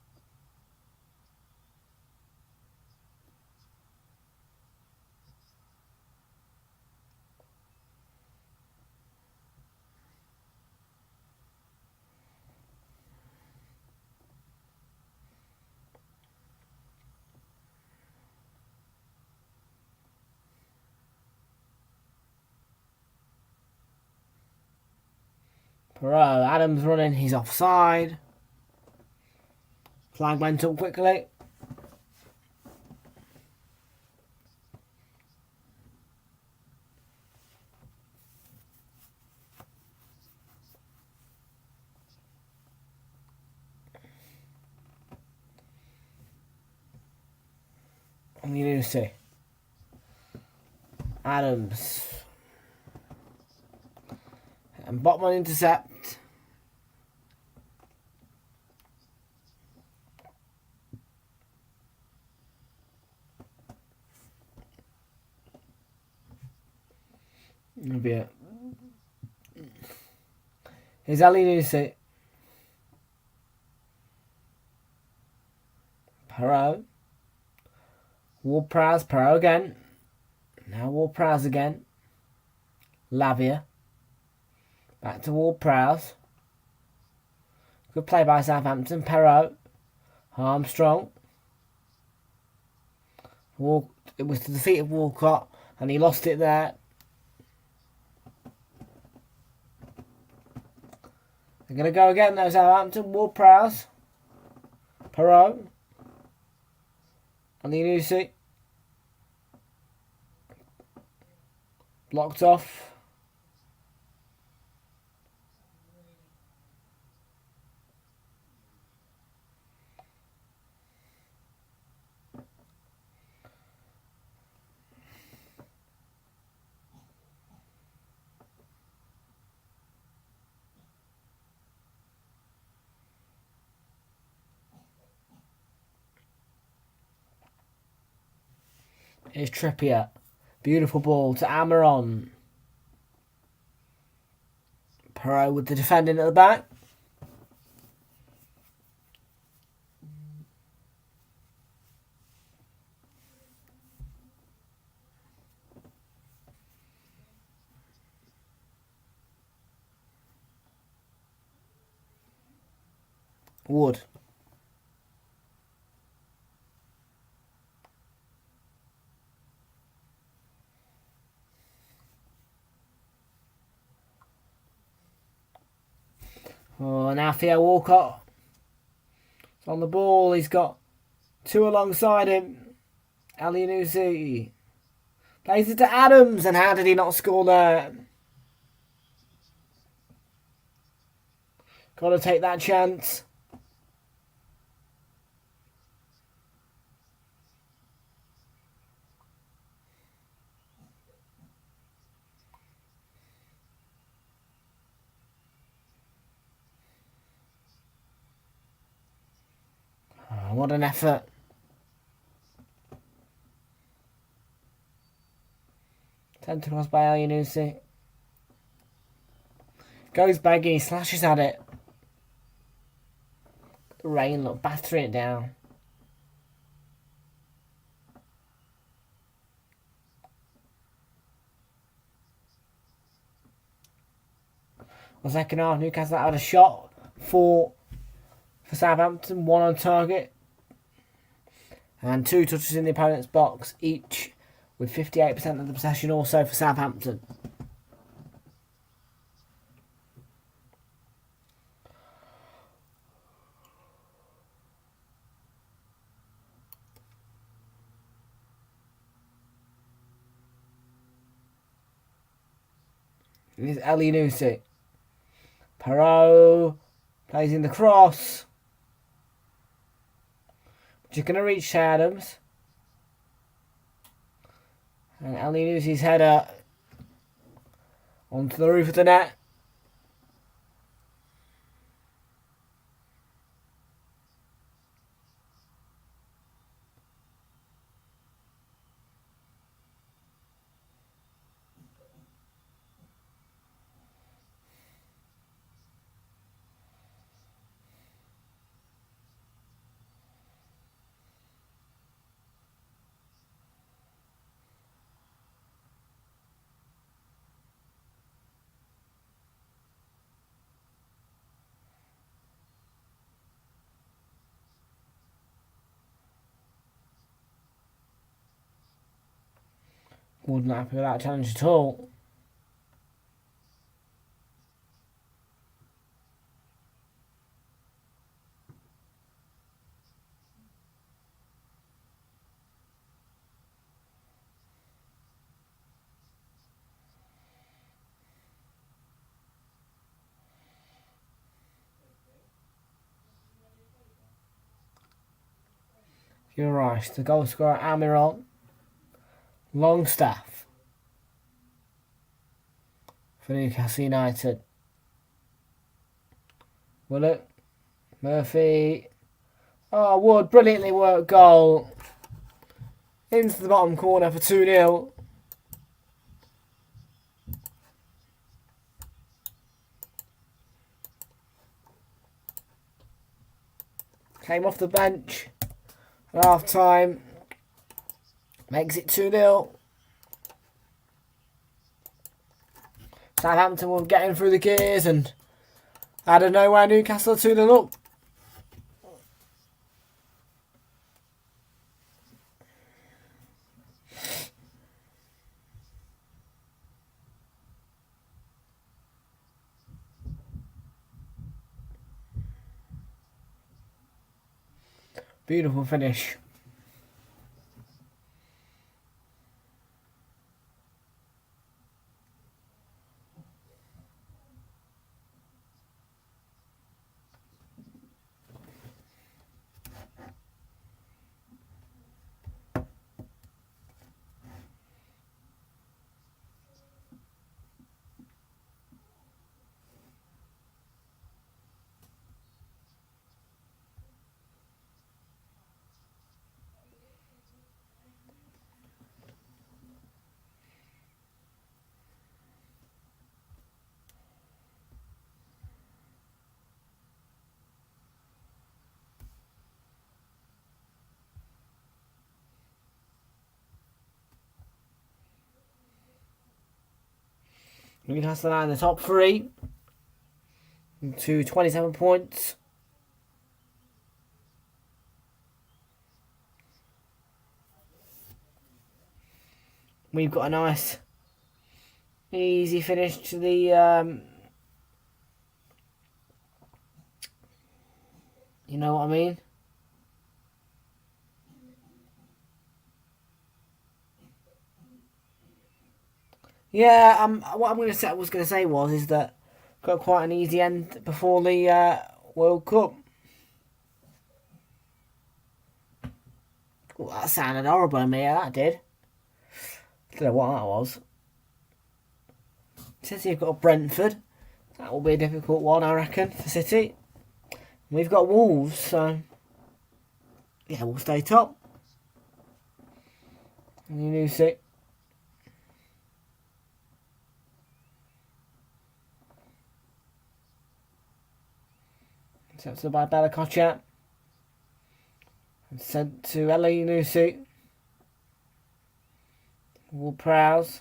Bro, Adams running, he's offside. Flag went up quickly. And you do see Adams and Botman intercept. It'll be it. Here's Ali Nusi. Perot. Ward-Prowse. Perot again. Now Ward-Prowse again. Lavia. Back to Ward-Prowse. Good play by Southampton. Perrault. Armstrong. It was to the feet of Walcott, and he lost it there. They're going to go again though, Southampton. Ward-Prowse. Perrault. And the Nusi. Blocked off. Here's Trippier. Beautiful ball to Almiron. Perrault with the defending at the back. Wood. Oh, now Theo Walcott is on the ball. He's got two alongside him. Alianusi plays it to Adams, and how did he not score there? Got to take that chance. What an effort. Sent across by Alianusi. Goes back and he slashes at it. The rain, look, battering it down. The second half, Newcastle had a shot for Southampton, one on target. And two touches in the opponent's box each, with 58% of the possession also for Southampton. This is Alianusi. Perrault plays in the cross. Just going to reach Adams. And Alianusi's header onto the roof of the net. Wasn't happy with that challenge at all. You're right. The goal scorer Almiron. Longstaff for Newcastle United. Willett, Murphy. Oh, Wood, brilliantly worked goal. Into the bottom corner for 2-0. Came off the bench at half time. Makes it 2-0. Southampton will get in through the gears and Out of nowhere, Newcastle 2-0 up. Beautiful finish. Newcastle are in the top 3 to 27 points. We've got a nice easy finish to the you know what I mean? Yeah, what I was going to say is that got quite an easy end before the World Cup. Oh, that sounded horrible to me, that did. Don't know what that was. City have got Brentford. That will be a difficult one, I reckon, for City. We've got Wolves, so yeah, we'll stay top. And you knew sick. Accepted by Bella Kocha. And sent to Ellie Nusi. Will Prowse.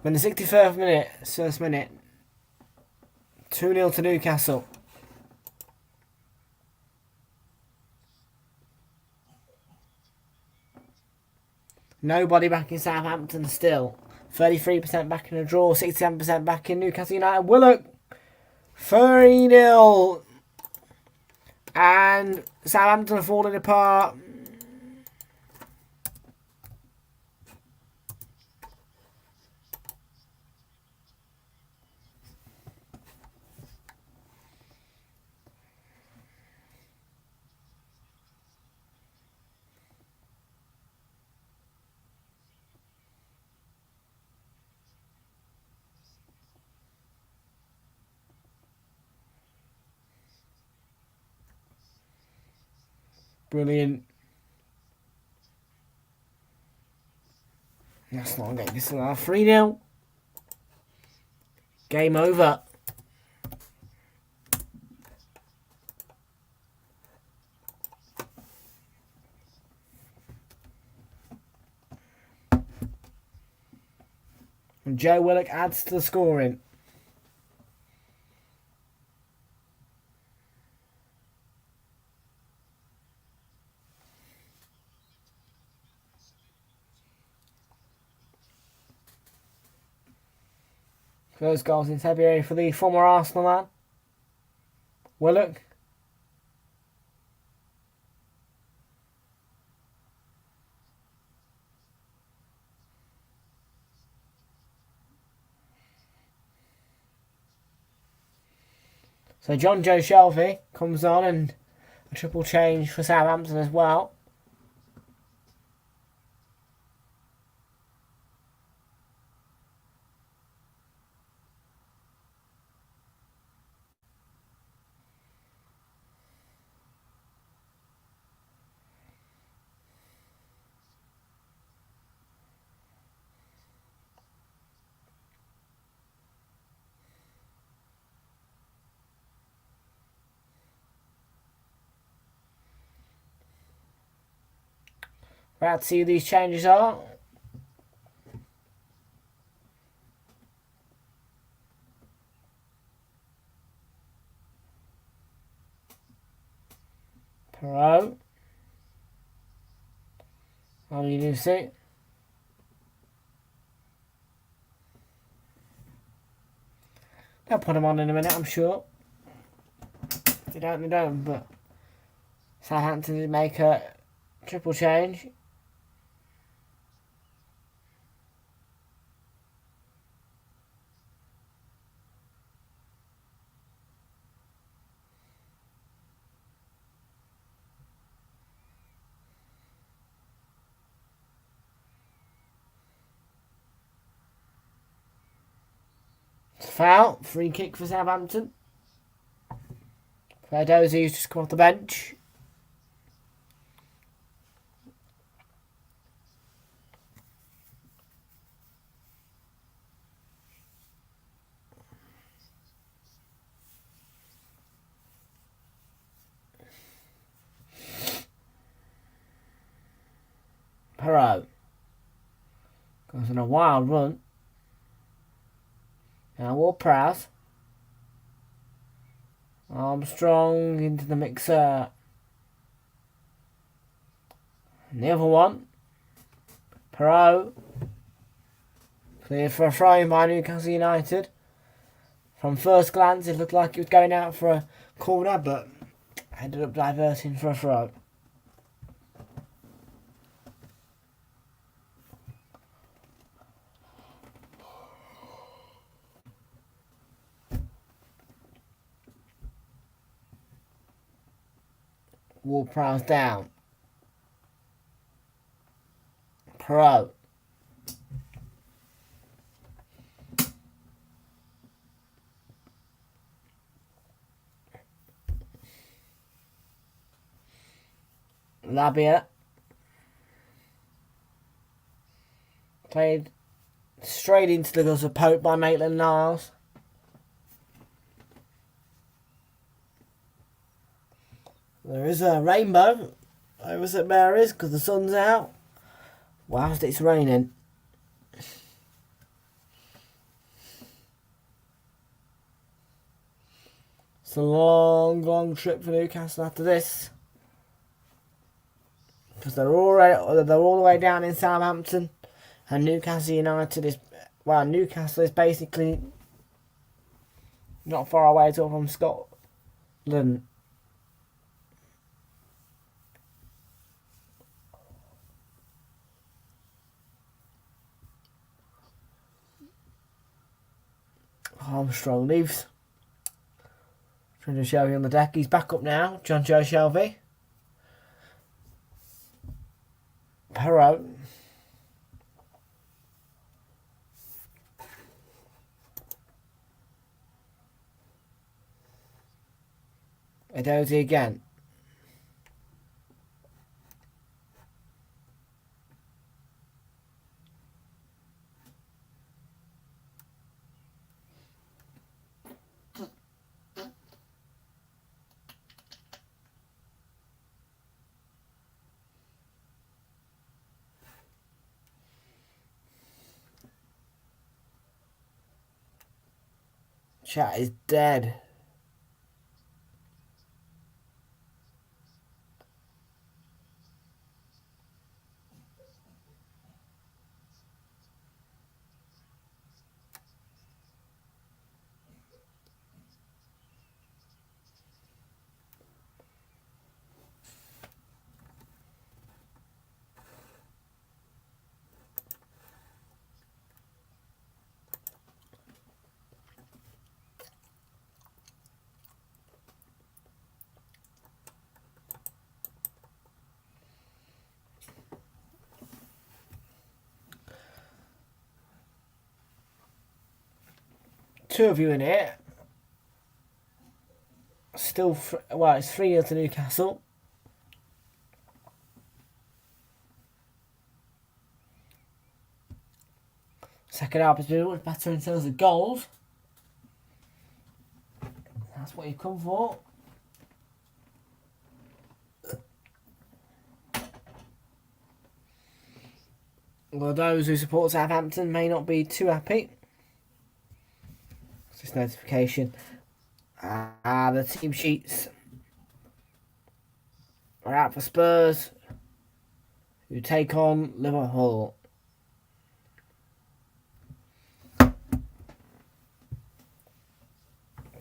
In the 61st minute, 2-0 to Newcastle. Nobody back in Southampton still. 33% back in a draw, 67% back in Newcastle United. Willock, 3-0. And Southampton are falling apart. Brilliant. That's not getting this 3-0. Game over. And Joe Willock adds to the scoring. First goals in February for the former Arsenal man. Willock. So John Joe Shelby comes on, and a triple change for Southampton as well. About to see who these changes are. Perot. Only Lucy. They'll put them on in a minute, I'm sure. They don't, but Southampton did make a triple change. Foul, free kick for Southampton. Ferdozi's just come off the bench. Perot goes on a wild run. Now Ward-Prowse. Armstrong into the mixer. And the other one. Perot. Cleared for a throw by Newcastle United. From first glance it looked like he was going out for a corner, but ended up diverting for a throw. Ward-Prowse down. Perot. Labia. Played straight into the gutter poke by Maitland-Niles. There is a rainbow over St Mary's because the sun's out. Whilst it's raining. It's a long trip for Newcastle after this. Because they're all the way down in Southampton. And Newcastle United is... Well, Newcastle is basically not far away at all from Scotland. Armstrong leaves. Trying to Shelby on the deck. He's back up now. John Joe Shelby. Perot. Edozie again. Chat is dead. Two of you in it. Still, well, it's 3-0 to Newcastle. Second half has been much better in terms of goals. That's what you've come for. Well, those who support Southampton may not be too happy. This notification. The team sheets are out for Spurs, who take on Liverpool.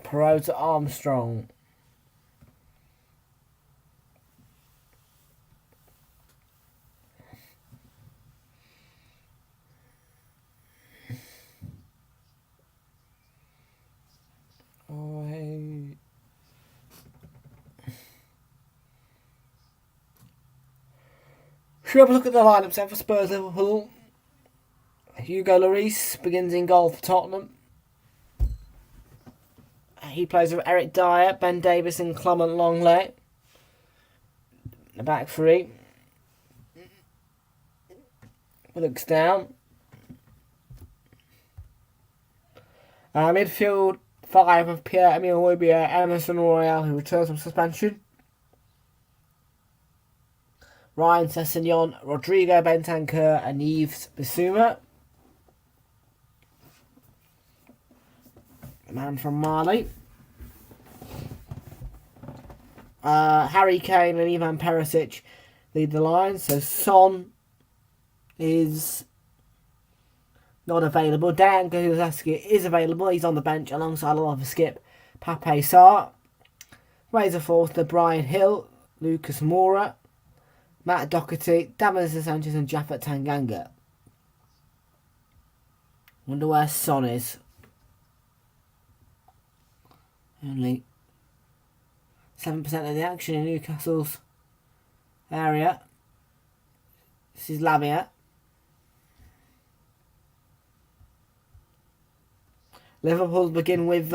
Perot to Armstrong. Oh, hey. Should we have a look at the lineups then for Spurs Liverpool? Hugo Lloris begins in goal for Tottenham. He plays with Eric Dyer, Ben Davies and Clement Longley. The back three. Looks down. Midfield 5 of Pierre-Emile Højbjerg, Emerson Royal, who returns from suspension. Ryan Sessegnon, Rodrigo Bentancur and Yves Bissouma. The man from Mali. Harry Kane and Ivan Perisic lead the line. So Son is not available. Dan Kulusevski is available. He's on the bench alongside Oliver Skip, Pape Sarr, Razor Forster, Brian Hill, Lucas Moura, Matt Doherty, Davinson Sanchez and Japhet Tanganga. Wonder where Son is. Only 7% of the action in Newcastle's area. This is Lamia. Liverpool begin with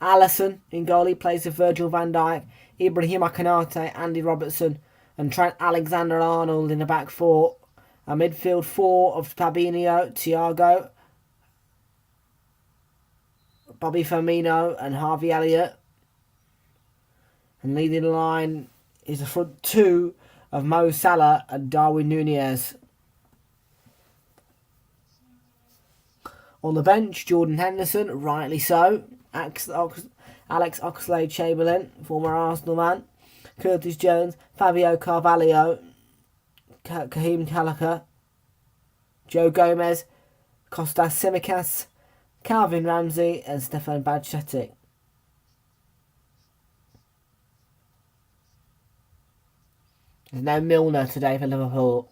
Alisson in goal. He plays with Virgil van Dijk, Ibrahima Konate, Andy Robertson and Trent Alexander-Arnold in the back four. A midfield 4 of Fabinho, Thiago, Bobby Firmino and Harvey Elliott. And leading the line is the front 2 of Mo Salah and Darwin Núñez. On the bench, Jordan Henderson, rightly so. Alex Oxlade-Chamberlain, former Arsenal man. Curtis Jones, Fabio Carvalho, Kaheem Gallagher, Joe Gomez, Kostas Tsimikas, Calvin Ramsey and Stefan Bajcetic. There's no Milner today for Liverpool.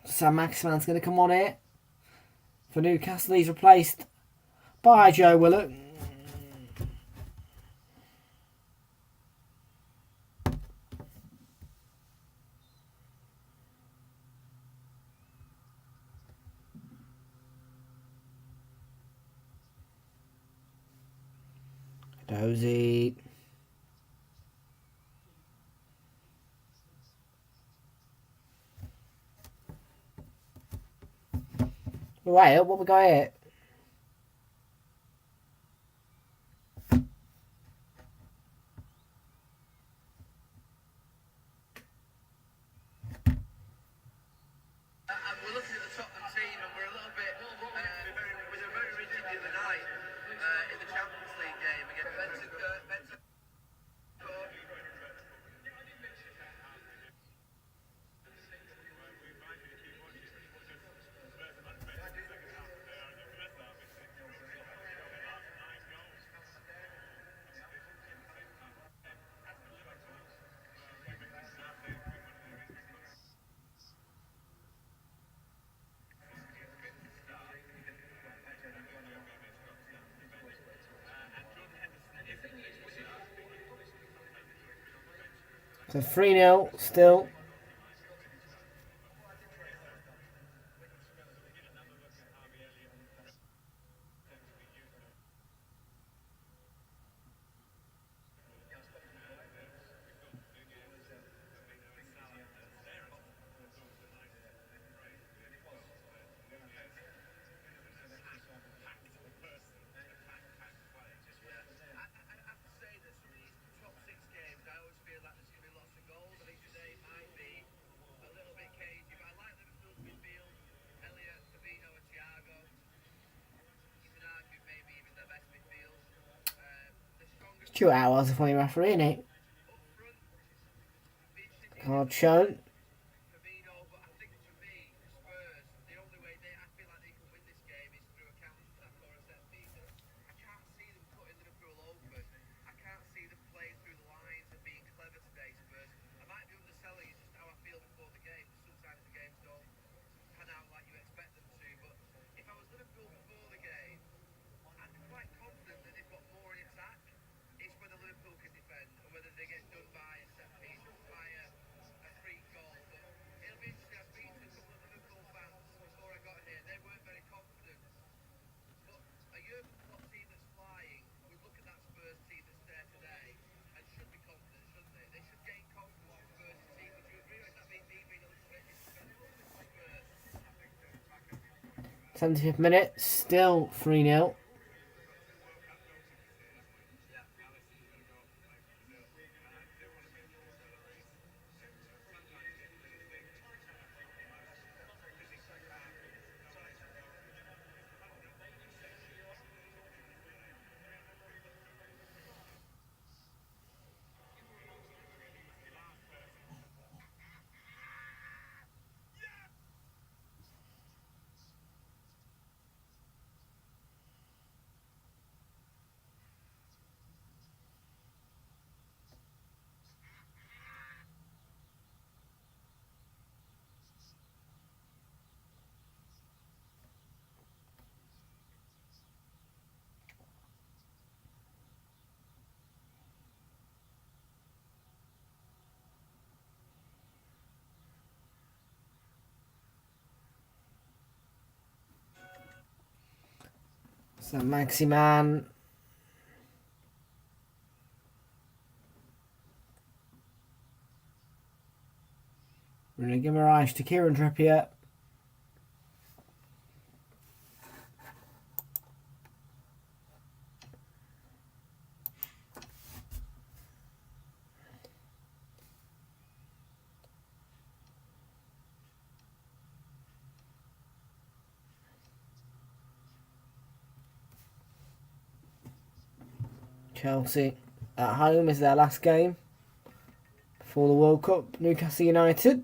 Sam Maximan's going to come on here for Newcastle. He's replaced by Joe Willock. Dozy. Right, what we got here? We're looking at the Tottenham team and we're a little bit, we were very rigid the other night in the Champions League game against Benton. So 3-0 still. Stuart Howar's a funny referee, isn't he? Card shown. Firmino, but I think for me, Spurs, the only way I feel like they can win this game is through a counter-attack or a set piece. I can't see them cutting Liverpool open. I can't see them playing through the lines and being clever today, Spurs. I might be underselling it, just how I feel before the game, because sometimes the games don't pan out like you expect them to. But if I was Liverpool before the game, I'd be quite confident that they've got more in attack. It's whether Liverpool can defend and whether they get done by a set piece or by a free goal. But it'll be interesting. I was speaking to a couple of Liverpool fans before I got here. They weren't very confident. But a Jurgen Klopp team that's flying would look at that Spurs team that's there today and should be confident, shouldn't they? They should gain confidence in Spurs' team. Would you agree with that being me being a little bit disrespectful to Spurs? 75th minute, still 3-0. So Maximan. Really give Mirage to Kieran Trippier. Chelsea at home is their last game before the World Cup. Newcastle United.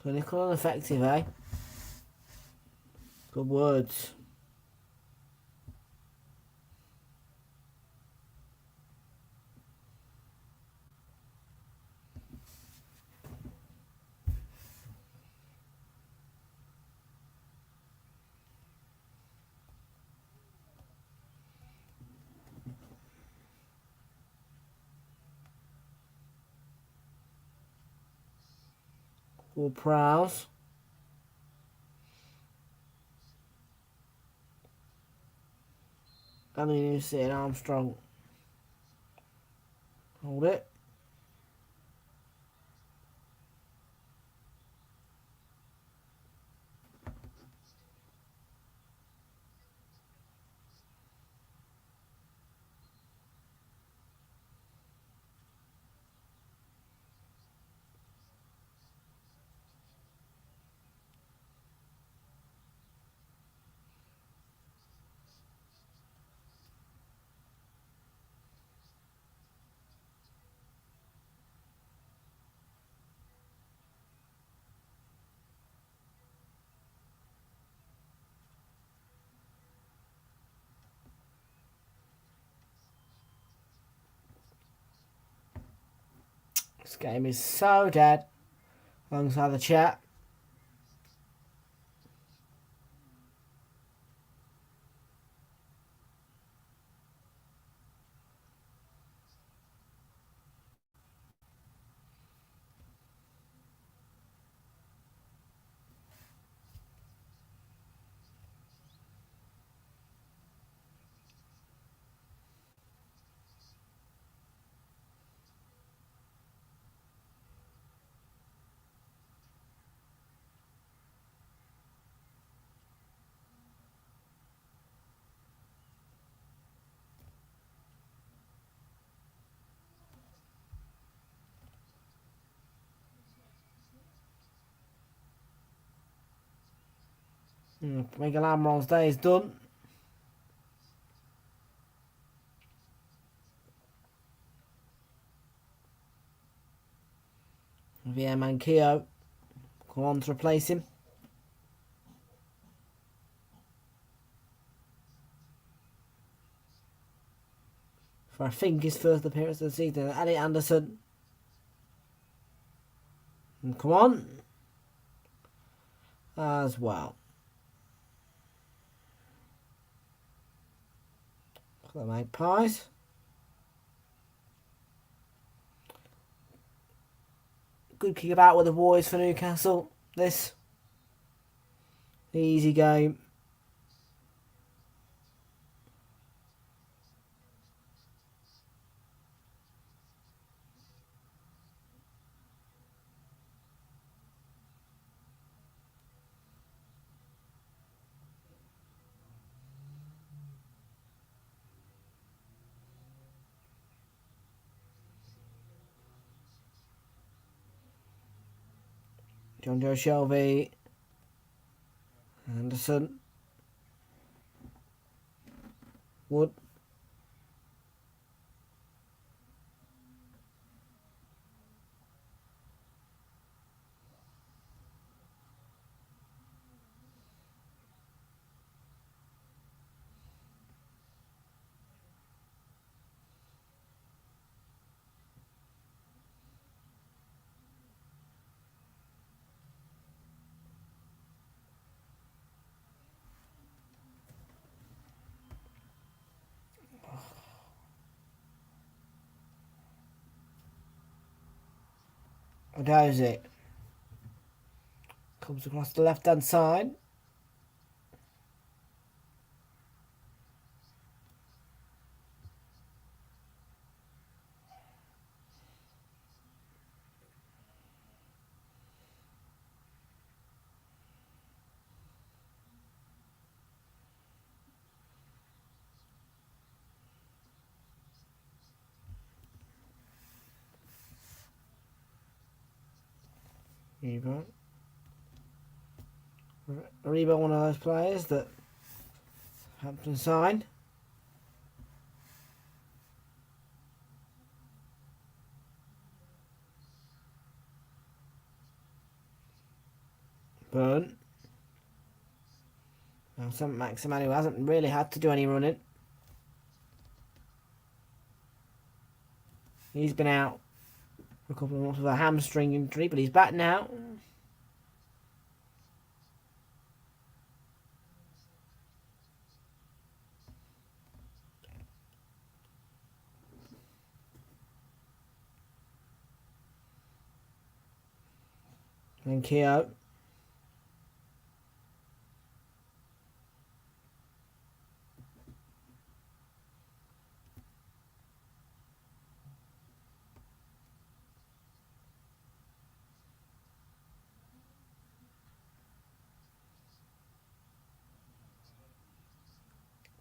Clinical and effective, eh? Good words. Or Prowse. And then you see an Armstrong. Hold it. This game is so dead. Alongside the chat. Miguel Almiron's day is done. Via Manquillo come on to replace him. For I think his first appearance of the season, Elliot Anderson. And come on. As well. For the Magpies. Good kick about with the boys for Newcastle. This easy game. John Joe Shelby, Anderson, Wood, Odozie comes across the left hand side. Reba, one of those players that Hampton signed. Burn. Now some Maximan who hasn't really had to do any running. He's been out for a couple of months with a hamstring injury, but he's back now. And Keogh.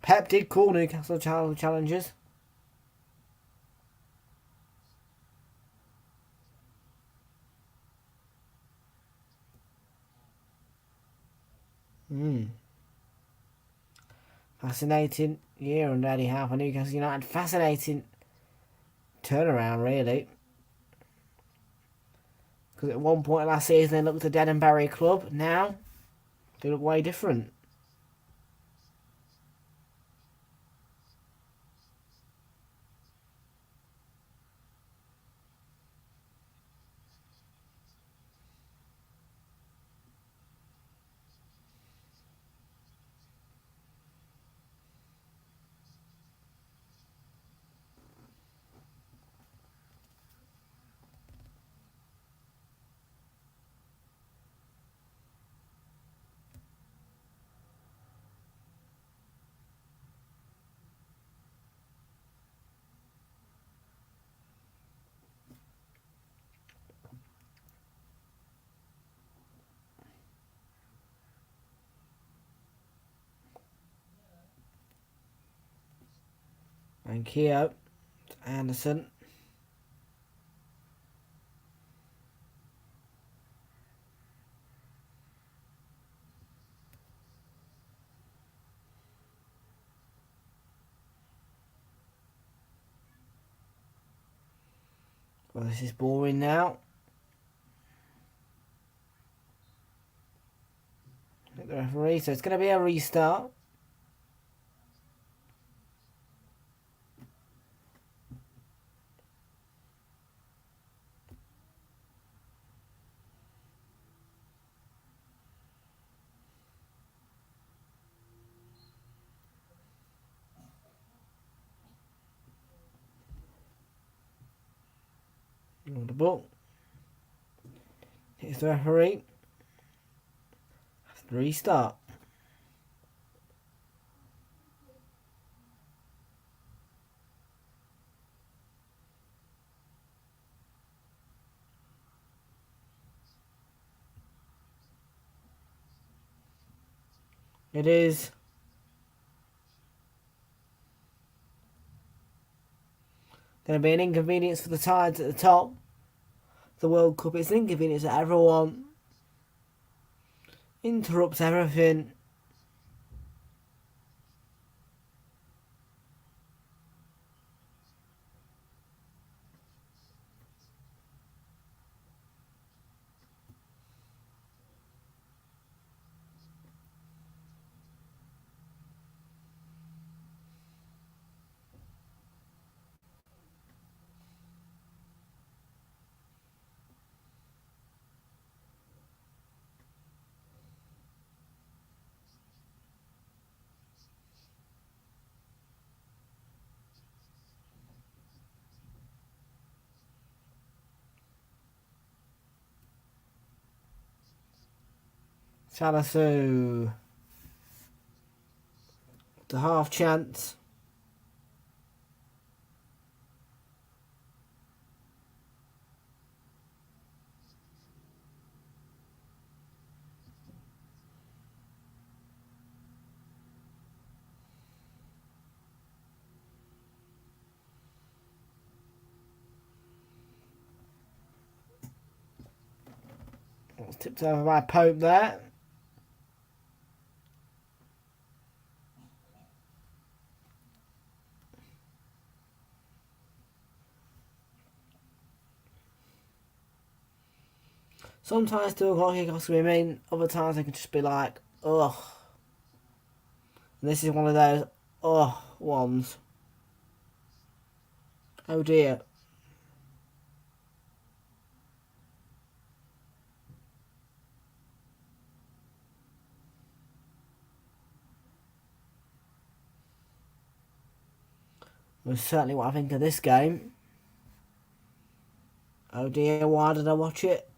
Pep did call Newcastle challengers. Fascinating year under Eddie Howe for Newcastle United. Fascinating turnaround, really. Because at one point last season they looked a dead and buried club. Now they look way different. And Keogh, Anderson. Well, this is boring now. The referee, so it's going to be a restart. On the ball. Here's the referee. Restart. It is going to be an inconvenience for the Tides at the top. The World Cup is an inconvenience for everyone. Interrupts everything. Salasu. The half chance. It's tipped over by Pope there. Sometimes 2 o'clock kickoffs can be mean, other times they can just be like, ugh. And this is one of those, ugh, ones. Oh dear. Was certainly what I think of this game. Oh dear, why did I watch it?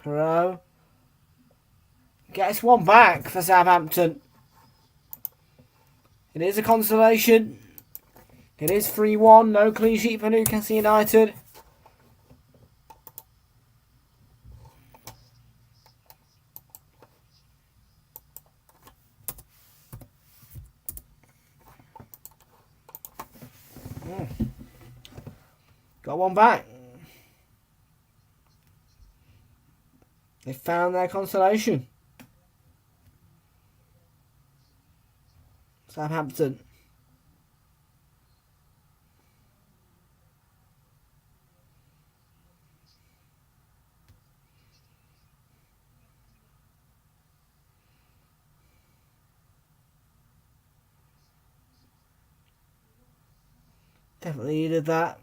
Perot gets one back for Southampton. It is a consolation. It is 3-1. No clean sheet for Newcastle United. Got one back. They found their consolation. Southampton. Definitely needed that.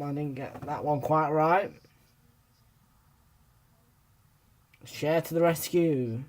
I didn't get that one quite right. Share to the rescue.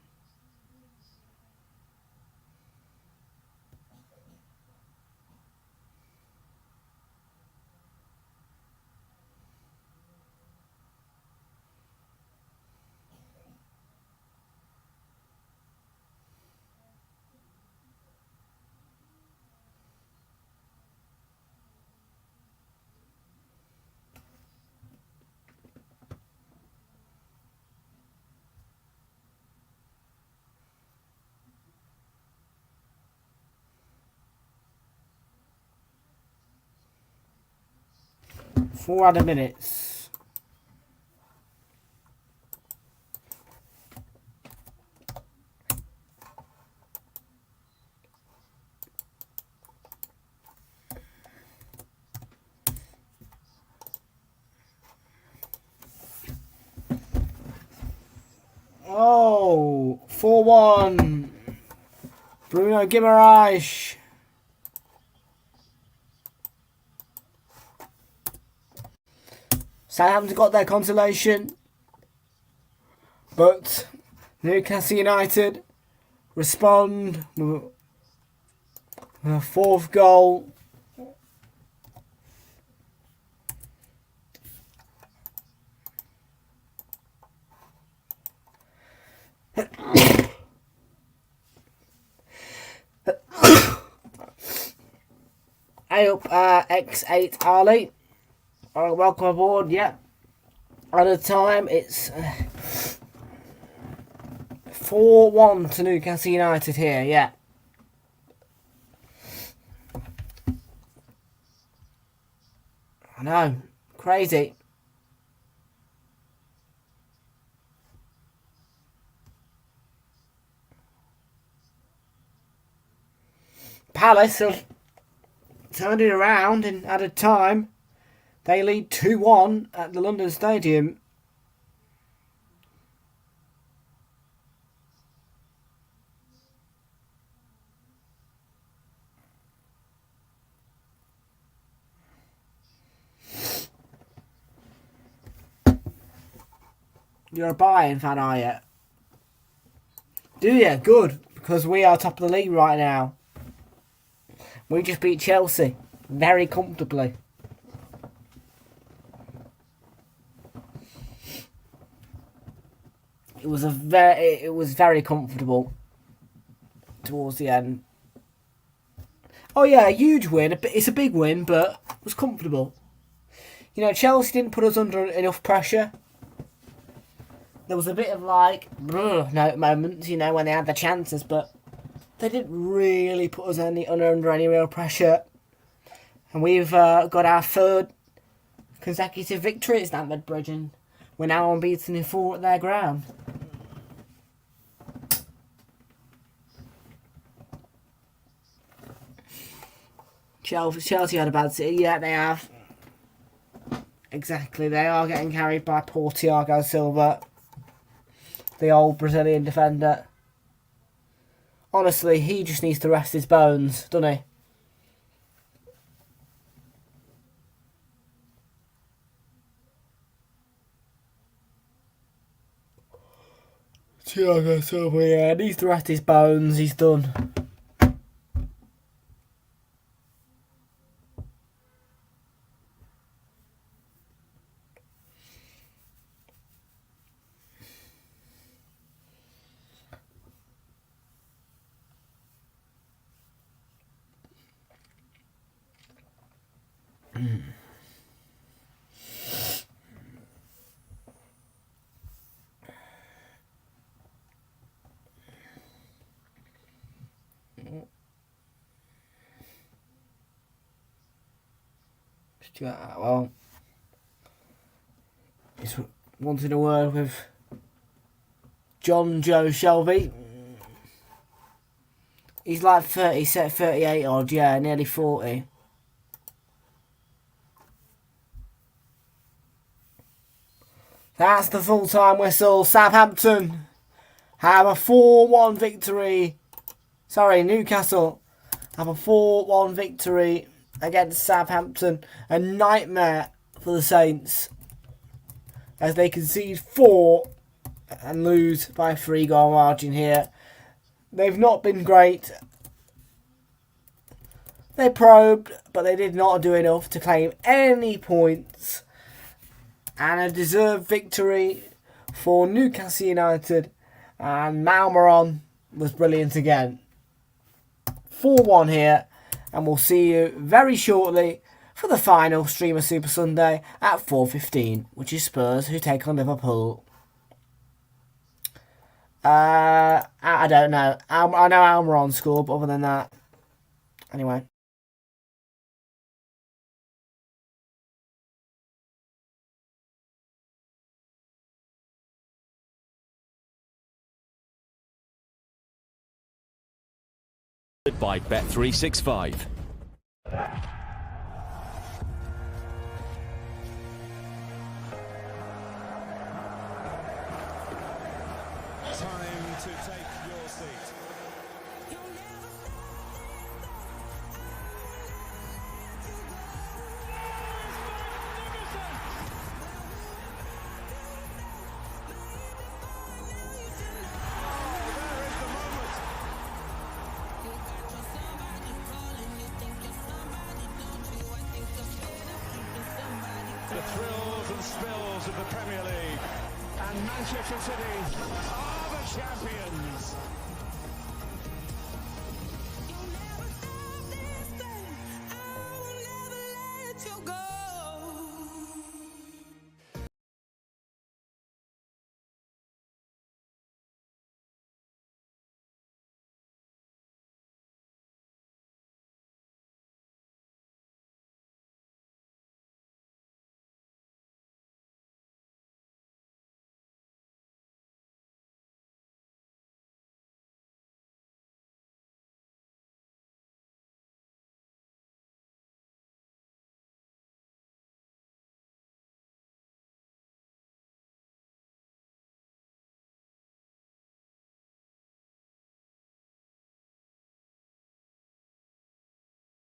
4 added minutes. Oh, 4-1. Bruno Guimaraes. Southampton got their consolation, but Newcastle United respond with a fourth goal. Hey up, X8 Ali. Welcome aboard, yeah. At the time, it's 4-1 to Newcastle United here, yeah. I know, crazy. Palace have turned it around in added time. They lead 2-1 at the London Stadium. You're a Bayern fan, are you? Do you? Good, because we are top of the league right now. We just beat Chelsea very comfortably. It was very comfortable towards the end. Oh yeah, a huge win. It's a big win, but it was comfortable. You know, Chelsea didn't put us under enough pressure. There was a bit of like moments, you know, when they had the chances, but they didn't really put us under any real pressure. And we've got our third consecutive victory at Stamford Bridge, and we're now unbeaten in 4 at their ground. Chelsea had a bad city. Yeah, they have. Exactly. They are getting carried by poor Thiago Silva, the old Brazilian defender. Honestly, he just needs to rest his bones, doesn't he? Thiago Silva, yeah, needs to rest his bones. He's done. Well, he's wanted a word with John Joe Shelby. He's like 30, set 38 odd, yeah, nearly 40. That's the full-time whistle. Southampton have a 4-1 victory. Sorry, Newcastle have a 4-1 victory against Southampton. A nightmare for the Saints, as they concede 4 and lose by a 3-goal margin here. They've not been great. They probed, but they did not do enough to claim any points. And a deserved victory for Newcastle United. And Malmaron was brilliant again. 4-1 here. And we'll see you very shortly for the final Streamer Super Sunday at 4:15, which is Spurs, who take on Liverpool. I don't know. I know Almiron scored, but other than that, anyway. By Bet365. Time to take your seat. The thrills and spills of the Premier League, and Manchester City are the champions.